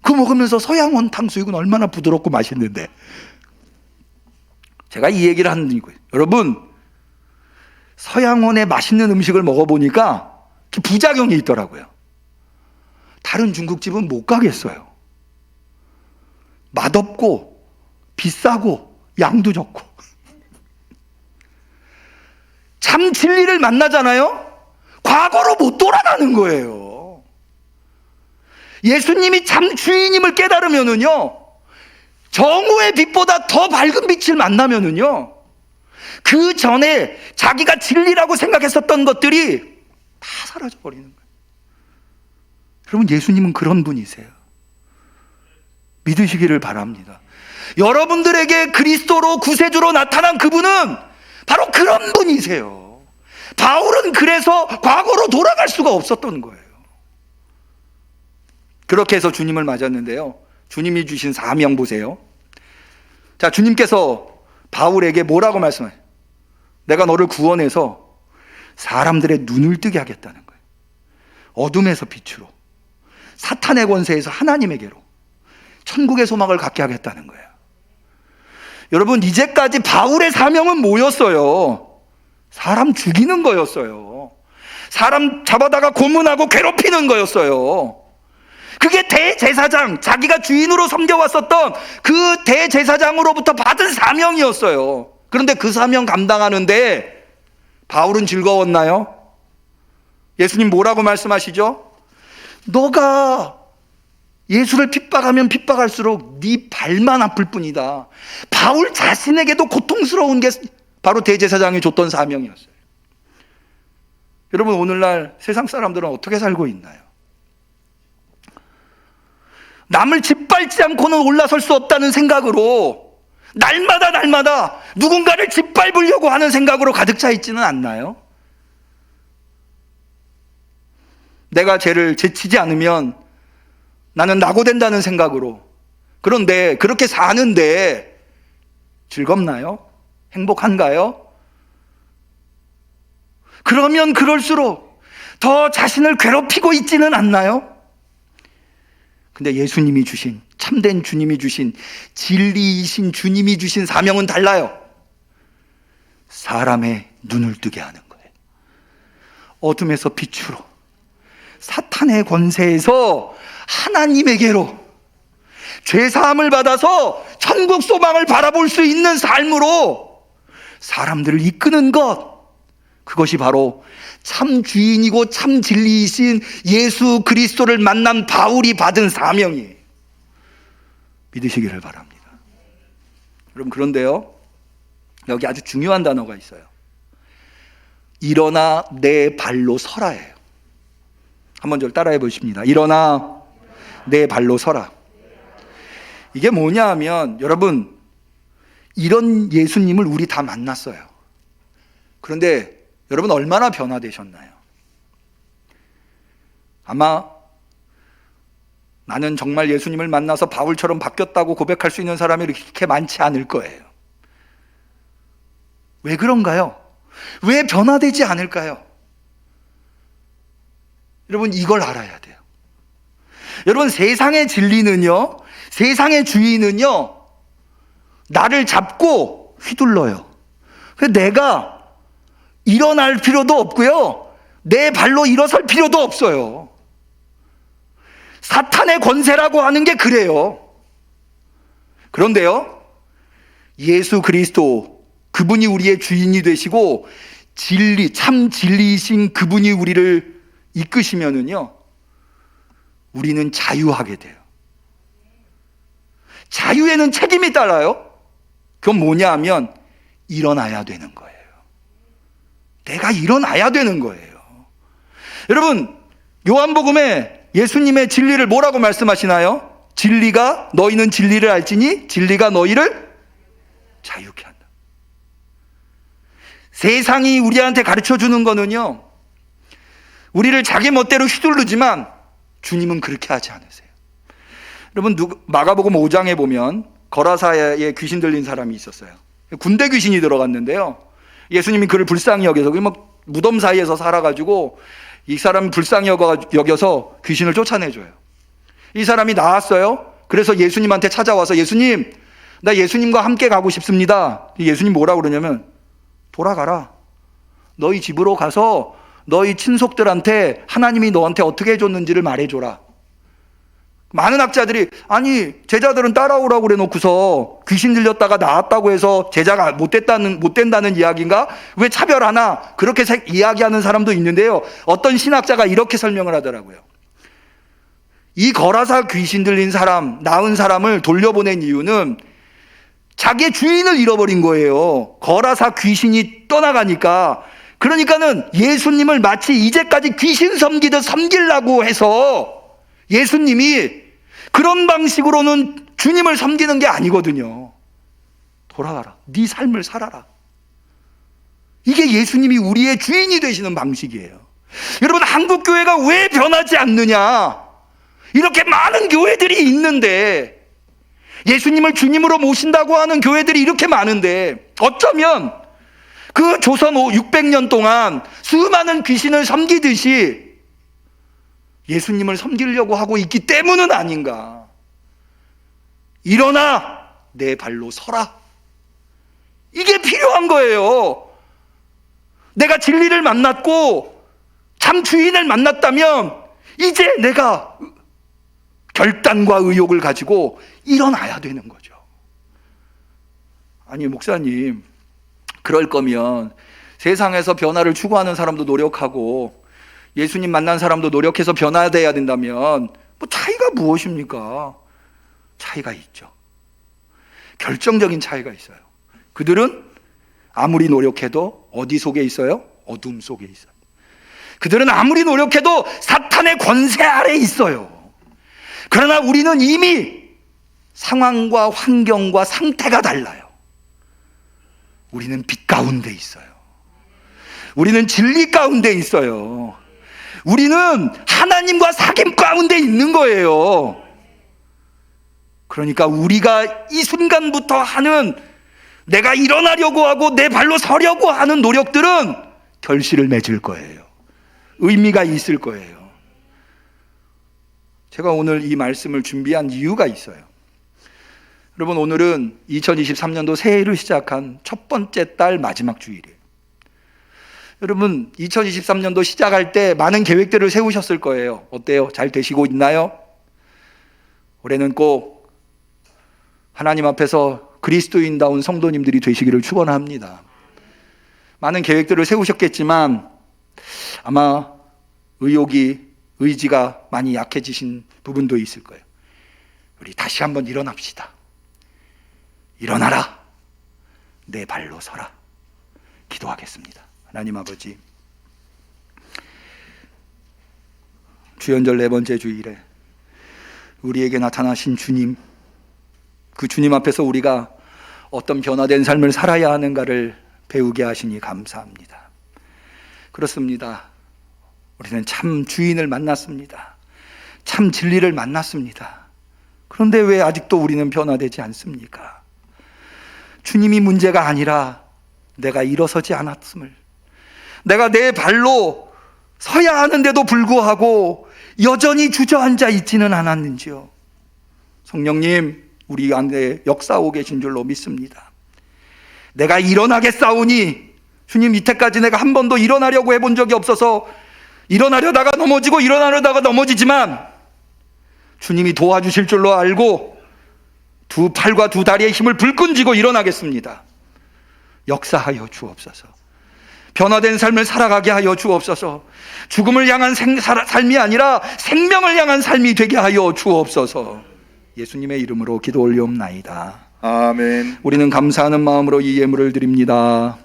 그거 먹으면서 서양원 탕수육은 얼마나 부드럽고 맛있는데. 제가 이 얘기를 하는 이유예요. 여러분, 서양원의 맛있는 음식을 먹어보니까 부작용이 있더라고요. 다른 중국집은 못 가겠어요. 맛없고 비싸고 양도 적고. 참 진리를 만나잖아요, 과거로 못 돌아가는 거예요. 예수님이 참 주인임을 깨달으면은요, 정오의 빛보다 더 밝은 빛을 만나면은요, 그 전에 자기가 진리라고 생각했었던 것들이 다 사라져 버리는 거예요. 여러분, 예수님은 그런 분이세요. 믿으시기를 바랍니다. 여러분들에게 그리스도로 구세주로 나타난 그분은 바로 그런 분이세요. 바울은 그래서 과거로 돌아갈 수가 없었던 거예요. 그렇게 해서 주님을 맞았는데요, 주님이 주신 사명 보세요. 자, 주님께서 바울에게 뭐라고 말씀해요? 내가 너를 구원해서 사람들의 눈을 뜨게 하겠다는 거예요. 어둠에서 빛으로, 사탄의 권세에서 하나님에게로, 천국의 소망을 갖게 하겠다는 거예요. 여러분, 이제까지 바울의 사명은 뭐였어요? 사람 죽이는 거였어요. 사람 잡아다가 고문하고 괴롭히는 거였어요. 그게 대제사장, 자기가 주인으로 섬겨왔었던 그 대제사장으로부터 받은 사명이었어요. 그런데 그 사명 감당하는데 바울은 즐거웠나요? 예수님 뭐라고 말씀하시죠? 너가 예수를 핍박하면 핍박할수록 네 발만 아플 뿐이다. 바울 자신에게도 고통스러운 게 바로 대제사장이 줬던 사명이었어요. 여러분, 오늘날 세상 사람들은 어떻게 살고 있나요? 남을 짓밟지 않고는 올라설 수 없다는 생각으로 날마다 누군가를 짓밟으려고 하는 생각으로 가득 차 있지는 않나요? 내가 쟤를 제치지 않으면 나는 낙오된다는 생각으로. 그런데 그렇게 사는데 즐겁나요? 행복한가요? 그러면 그럴수록 더 자신을 괴롭히고 있지는 않나요? 근데 예수님이 주신, 참된 주님이 주신, 진리이신 주님이 주신 사명은 달라요. 사람의 눈을 뜨게 하는 거예요. 어둠에서 빛으로, 사탄의 권세에서 하나님에게로, 죄사함을 받아서 천국 소망을 바라볼 수 있는 삶으로 사람들을 이끄는 것, 그것이 바로 참 주인이고 참 진리이신 예수 그리스도를 만난 바울이 받은 사명이에요. 믿으시기를 바랍니다. 여러분, 그런데요, 여기 아주 중요한 단어가 있어요. 일어나 내 발로 서라예요. 한번 저를 따라해 보십니다. 일어나 내 발로 서라. 이게 뭐냐 하면, 여러분, 이런 예수님을 우리 다 만났어요. 그런데 여러분, 얼마나 변화되셨나요? 아마 나는 정말 예수님을 만나서 바울처럼 바뀌었다고 고백할 수 있는 사람이 이렇게 많지 않을 거예요. 왜 그런가요? 왜 변화되지 않을까요? 여러분, 이걸 알아야 돼요. 여러분, 세상의 진리는요, 세상의 주인은요, 나를 잡고 휘둘러요. 그래서 내가 일어날 필요도 없고요, 내 발로 일어설 필요도 없어요. 사탄의 권세라고 하는 게 그래요. 그런데요, 예수 그리스도, 그분이 우리의 주인이 되시고 진리, 참 진리이신 그분이 우리를 이끄시면은요, 우리는 자유하게 돼요. 자유에는 책임이 따라요. 그건 뭐냐 하면 일어나야 되는 거예요. 내가 일어나야 되는 거예요. 여러분, 요한복음에 예수님의 진리를 뭐라고 말씀하시나요? 진리가, 너희는 진리를 알지니 진리가 너희를 자유케 한다. 세상이 우리한테 가르쳐 주는 거는요, 우리를 자기 멋대로 휘두르지만 주님은 그렇게 하지 않으세요. 여러분, 마가복음 5장에 보면 거라사에 귀신 들린 사람이 있었어요. 군대 귀신이 들어갔는데요, 예수님이 그를 불쌍히 여겨서, 막 무덤 사이에서 살아가지고 이 사람이 불쌍히 여겨서 귀신을 쫓아내줘요. 이 사람이 나왔어요. 그래서 예수님한테 찾아와서, 예수님, 나 예수님과 함께 가고 싶습니다. 예수님 뭐라고 그러냐면, 돌아가라. 너희 집으로 가서 너희 친속들한테 하나님이 너한테 어떻게 해줬는지를 말해줘라. 많은 학자들이, 아니 제자들은 따라오라고 그래 놓고서 귀신 들렸다가 나았다고 해서 제자가 못 된다는 이야기인가? 왜 차별하나? 그렇게 이야기하는 사람도 있는데요, 어떤 신학자가 이렇게 설명을 하더라고요. 이 거라사 귀신 들린 사람, 나은 사람을 돌려보낸 이유는 자기의 주인을 잃어버린 거예요. 거라사 귀신이 떠나가니까. 그러니까는 예수님을 마치 이제까지 귀신 섬기듯 섬기려고 해서 예수님이 그런 방식으로는 주님을 섬기는 게 아니거든요. 돌아가라. 네 삶을 살아라. 이게 예수님이 우리의 주인이 되시는 방식이에요. 여러분, 한국 교회가 왜 변하지 않느냐? 이렇게 많은 교회들이 있는데, 예수님을 주님으로 모신다고 하는 교회들이 이렇게 많은데, 어쩌면 그 조선 600년 동안 수많은 귀신을 섬기듯이 예수님을 섬기려고 하고 있기 때문은 아닌가. 일어나 내 발로 서라. 이게 필요한 거예요. 내가 진리를 만났고 참 주인을 만났다면 이제 내가 결단과 의욕을 가지고 일어나야 되는 거죠. 아니, 목사님, 그럴 거면 세상에서 변화를 추구하는 사람도 노력하고 예수님 만난 사람도 노력해서 변화돼야 된다면 뭐 차이가 무엇입니까? 차이가 있죠. 결정적인 차이가 있어요. 그들은 아무리 노력해도 어디 속에 있어요? 어둠 속에 있어요. 그들은 아무리 노력해도 사탄의 권세 아래 있어요. 그러나 우리는 이미 상황과 환경과 상태가 달라요. 우리는 빛 가운데 있어요. 우리는 진리 가운데 있어요. 우리는 하나님과 사귐 가운데 있는 거예요. 그러니까 우리가 이 순간부터 하는, 내가 일어나려고 하고 내 발로 서려고 하는 노력들은 결실을 맺을 거예요. 의미가 있을 거예요. 제가 오늘 이 말씀을 준비한 이유가 있어요. 여러분, 오늘은 2023년도 새해를 시작한 첫 번째 달 마지막 주일이에요. 여러분, 2023년도 시작할 때 많은 계획들을 세우셨을 거예요. 어때요? 잘 되시고 있나요? 올해는 꼭 하나님 앞에서 그리스도인다운 성도님들이 되시기를 축원합니다. 많은 계획들을 세우셨겠지만 아마 의지가 많이 약해지신 부분도 있을 거예요. 우리 다시 한번 일어납시다. 일어나라. 내 발로 서라. 기도하겠습니다. 하나님 아버지, 주연절 4번째 주일에 우리에게 나타나신 주님, 그 주님 앞에서 우리가 어떤 변화된 삶을 살아야 하는가를 배우게 하시니 감사합니다. 그렇습니다. 우리는 참 주인을 만났습니다. 참 진리를 만났습니다. 그런데 왜 아직도 우리는 변화되지 않습니까? 주님이 문제가 아니라 내가 일어서지 않았음을, 내가 내 발로 서야 하는데도 불구하고 여전히 주저앉아 있지는 않았는지요. 성령님, 우리 안에 역사하고 계신 줄로 믿습니다. 내가 일어나겠사오니, 주님, 이때까지 내가 한 번도 일어나려고 해본 적이 없어서 일어나려다가 넘어지고 일어나려다가 넘어지지만 주님이 도와주실 줄로 알고 두 팔과 두 다리의 힘을 불끈 쥐고 일어나겠습니다. 역사하여 주옵소서. 변화된 삶을 살아가게 하여 주옵소서. 죽음을 향한 삶이 아니라 생명을 향한 삶이 되게 하여 주옵소서. 예수님의 이름으로 기도 올리옵나이다. 아멘. 우리는 감사하는 마음으로 이 예물을 드립니다.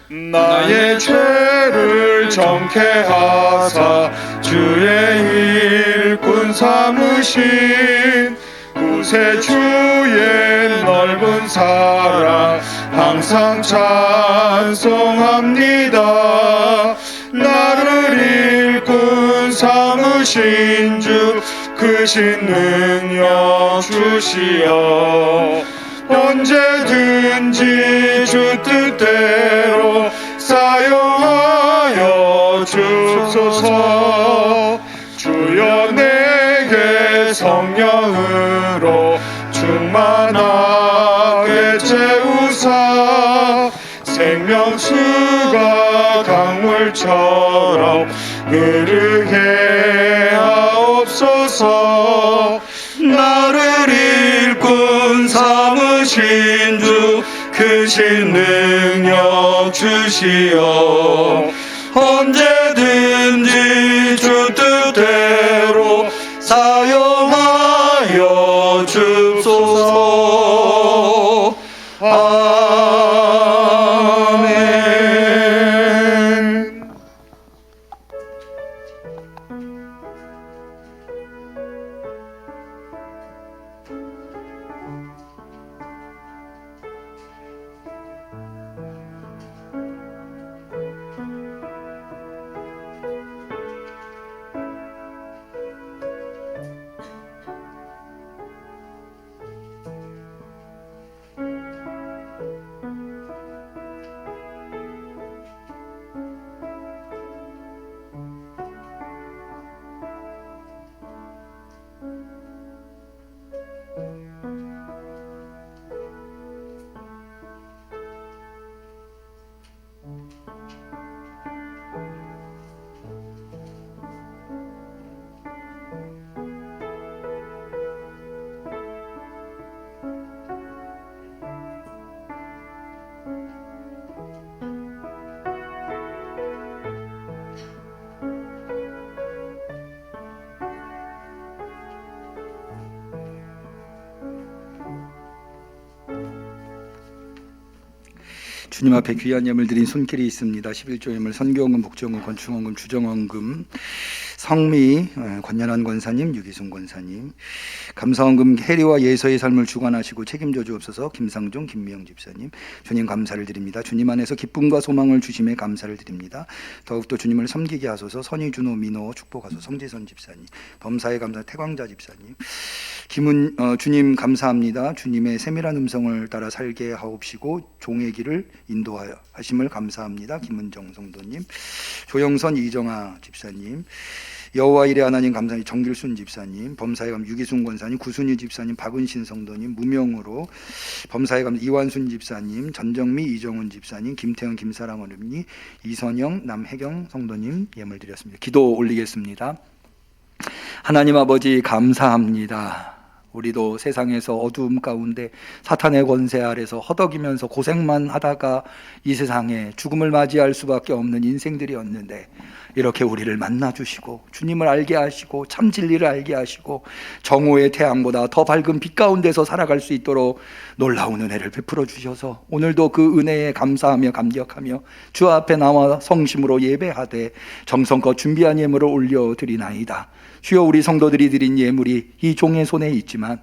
나의 죄를 정케 하사 주의 일꾼 삼으신 구세주의 넓은 사랑 항상 찬송합니다. 나를 일꾼 삼으신 주 크신 능력 주시어 언제든지 주 뜻대로 사용하여 주소서. 주여 내게 성령으로 충만하게 채우사 생명수가 강물처럼 흐르게 하옵소서. 나를 일꾼 삼으신 주 크신 능력 주시어 언제든지 주 뜻대로 사용하여 주소서. 아멘. 주님 앞에 귀한 예물 드린 손길이 있습니다. 11조 예물, 선교헌금, 목조헌금, 건축헌금, 주정헌금 성미 권연한 권사님, 유기순 권사님, 감사원금 해리와 예서의 삶을 주관하시고 책임져 주옵소서. 김상종, 김미영 집사님, 주님 감사를 드립니다. 주님 안에서 기쁨과 소망을 주심에 감사를 드립니다. 더욱더 주님을 섬기게 하소서. 선희준호, 민호 축복하소서. 성지선 집사님, 범사에 감사 태광자 집사님, 주님 감사합니다. 주님의 세밀한 음성을 따라 살게 하옵시고 종의 길을 인도하심을 감사합니다. 김은정 성도님, 조영선 이정아 집사님, 여호와 일의 하나님 감사님, 정길순 집사님, 범사의 감 유기순 권사님, 구순유 집사님, 박은신 성도님, 무명으로 범사의 감 이완순 집사님, 전정미 이정훈 집사님, 김태현 김사랑 어른이, 이선영 남혜경 성도님 예물 드렸습니다. 기도 올리겠습니다. 하나님 아버지 감사합니다. 우리도 세상에서 어두움 가운데 사탄의 권세 아래서 허덕이면서 고생만 하다가 이 세상에 죽음을 맞이할 수밖에 없는 인생들이었는데 이렇게 우리를 만나주시고 주님을 알게 하시고 참 진리를 알게 하시고 정오의 태양보다 더 밝은 빛 가운데서 살아갈 수 있도록 놀라운 은혜를 베풀어 주셔서 오늘도 그 은혜에 감사하며 감격하며 주 앞에 나와 성심으로 예배하되 정성껏 준비한 예물을 올려드리나이다. 주여, 우리 성도들이 드린 예물이 이 종의 손에 있지만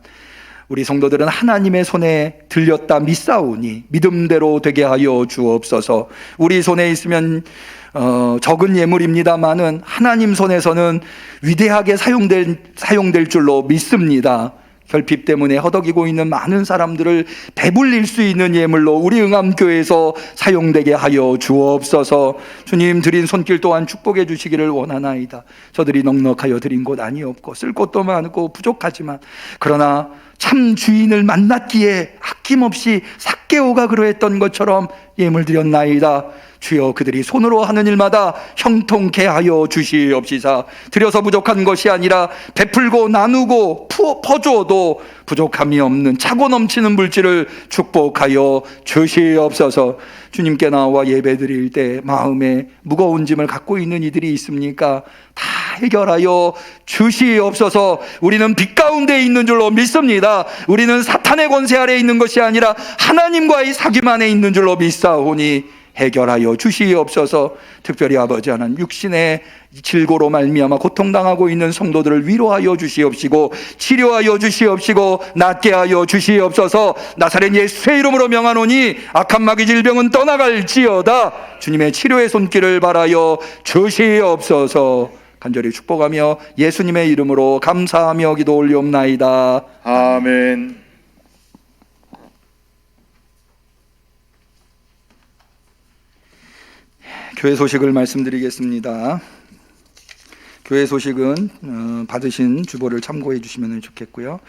우리 성도들은 하나님의 손에 들렸다 믿사오니 믿음대로 되게 하여 주옵소서. 우리 손에 있으면 적은 예물입니다마는 하나님 손에서는 위대하게 사용될 줄로 믿습니다. 결핍 때문에 허덕이고 있는 많은 사람들을 배불릴 수 있는 예물로 우리 응암교회에서 사용되게 하여 주옵소서. 주님, 드린 손길 또한 축복해 주시기를 원하나이다. 저들이 넉넉하여 드린 곳 아니없고 쓸 곳도 많고 부족하지만 그러나 참 주인을 만났기에 아낌없이 삭개오가 그러했던 것처럼 예물 드렸나이다. 주여, 그들이 손으로 하는 일마다 형통케 하여 주시옵시사. 드려서 부족한 것이 아니라 베풀고 나누고 퍼주어도 부족함이 없는 차고 넘치는 물질을 축복하여 주시옵소서. 주님께 나와 예배 드릴 때 마음에 무거운 짐을 갖고 있는 이들이 있습니까? 다 해결하여 주시옵소서. 우리는 빛 가운데 있는 줄로 믿습니다. 우리는 사탄의 권세 아래 있는 것이 아니라 하나님과의 사귐 안에 있는 줄로 믿사오니 해결하여 주시옵소서. 특별히 아버지 하나님, 육신의 질고로 말미암아 고통당하고 있는 성도들을 위로하여 주시옵시고 치료하여 주시옵시고 낫게 하여 주시옵소서. 나사렛 예수의 이름으로 명하노니 악한 마귀 질병은 떠나갈지어다. 주님의 치료의 손길을 바라여 주시옵소서. 간절히 축복하며 예수님의 이름으로 감사하며 기도 올리옵나이다. 아멘. 교회 소식을 말씀드리겠습니다. 교회 소식은 받으신 주보를 참고해 주시면 좋겠고요.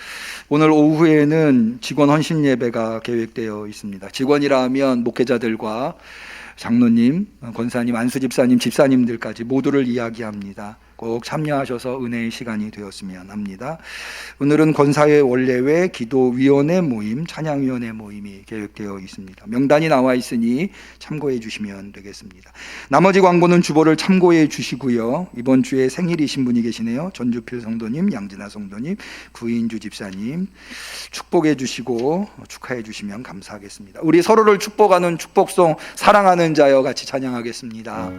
오늘 오후에는 직원 헌신 예배가 계획되어 있습니다. 직원이라 하면 목회자들과 장로님, 권사님, 안수 집사님, 집사님들까지 모두를 이야기합니다. 꼭 참여하셔서 은혜의 시간이 되었으면 합니다. 오늘은 권사회 원례회 기도위원회 모임, 찬양위원회 모임이 계획되어 있습니다. 명단이 나와 있으니 참고해 주시면 되겠습니다. 나머지 광고는 주보를 참고해 주시고요. 이번 주에 생일이신 분이 계시네요. 전주필 성도님, 양진아 성도님, 구인주 집사님 축복해 주시고 축하해 주시면 감사하겠습니다. 우리 서로를 축복하는 축복송 사랑하는 자여 같이 찬양하겠습니다.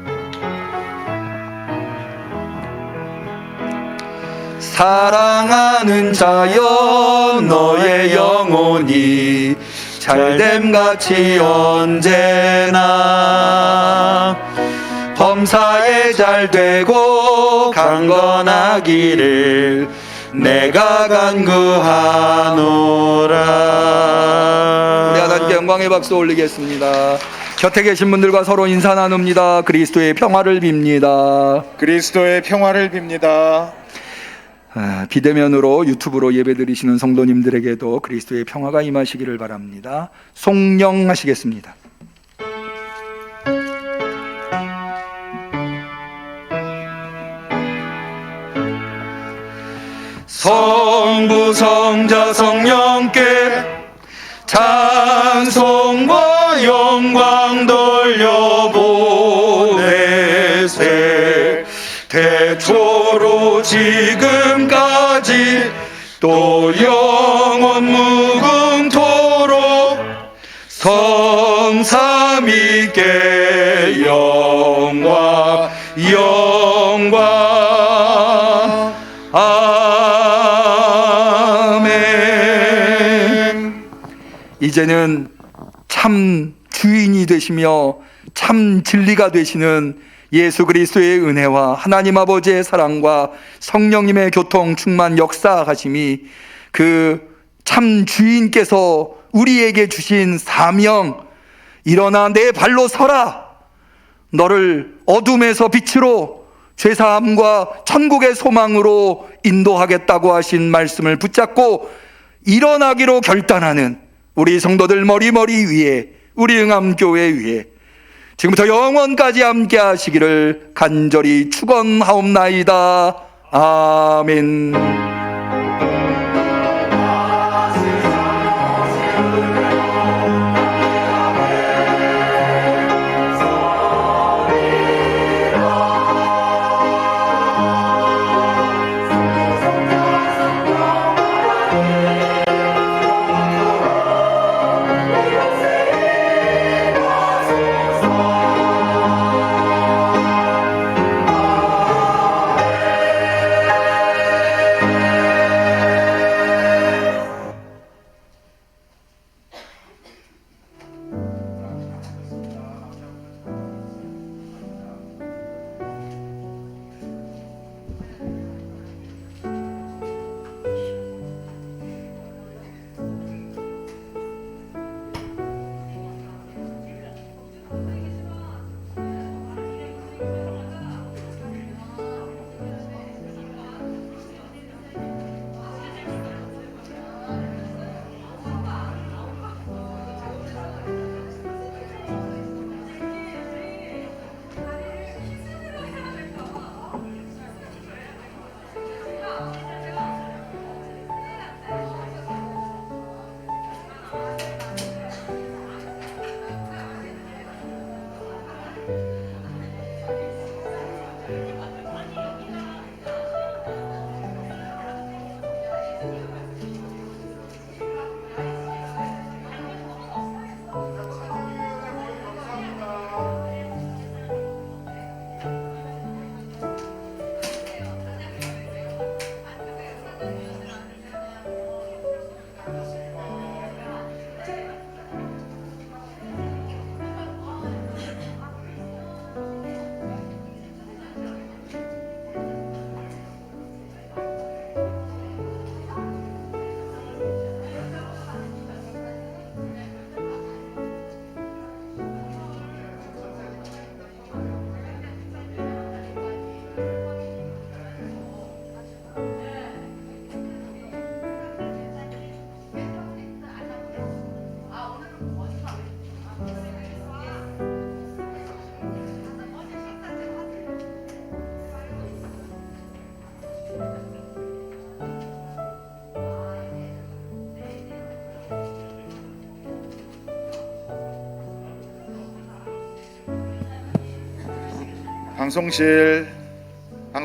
사랑하는 자여 너의 영혼이 잘됨같이 언제나 범사에 잘되고 강건하기를 내가 간구하노라. 우리 하나님께 영광의 박수 올리겠습니다. 곁에 계신 분들과 서로 인사 나눕니다. 그리스도의 평화를 빕니다. 그리스도의 평화를 빕니다. 비대면으로 유튜브로 예배드리시는 성도님들에게도 그리스도의 평화가 임하시기를 바랍니다. 송영하시겠습니다. 성부 성자 성령께 찬송과 영광 돌려보내세. 태초로 지금까지 또 영원 무궁토록 성삼위께 영광 영광 이제는 참 주인이 되시며 참 진리가 되시는 예수 그리스도의 은혜와 하나님 아버지의 사랑과 성령님의 교통 충만 역사하심이 그 참 주인께서 우리에게 주신 사명, 일어나 내 발로 서라, 너를 어둠에서 빛으로 죄사함과 천국의 소망으로 인도하겠다고 하신 말씀을 붙잡고 일어나기로 결단하는 우리 성도들 머리머리 위에, 우리 응암교회 위에 지금부터 영원까지 함께 하시기를 간절히 축원하옵나이다. 아멘.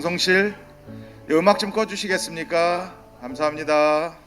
방송실 음악 좀 꺼주시겠습니까? 감사합니다.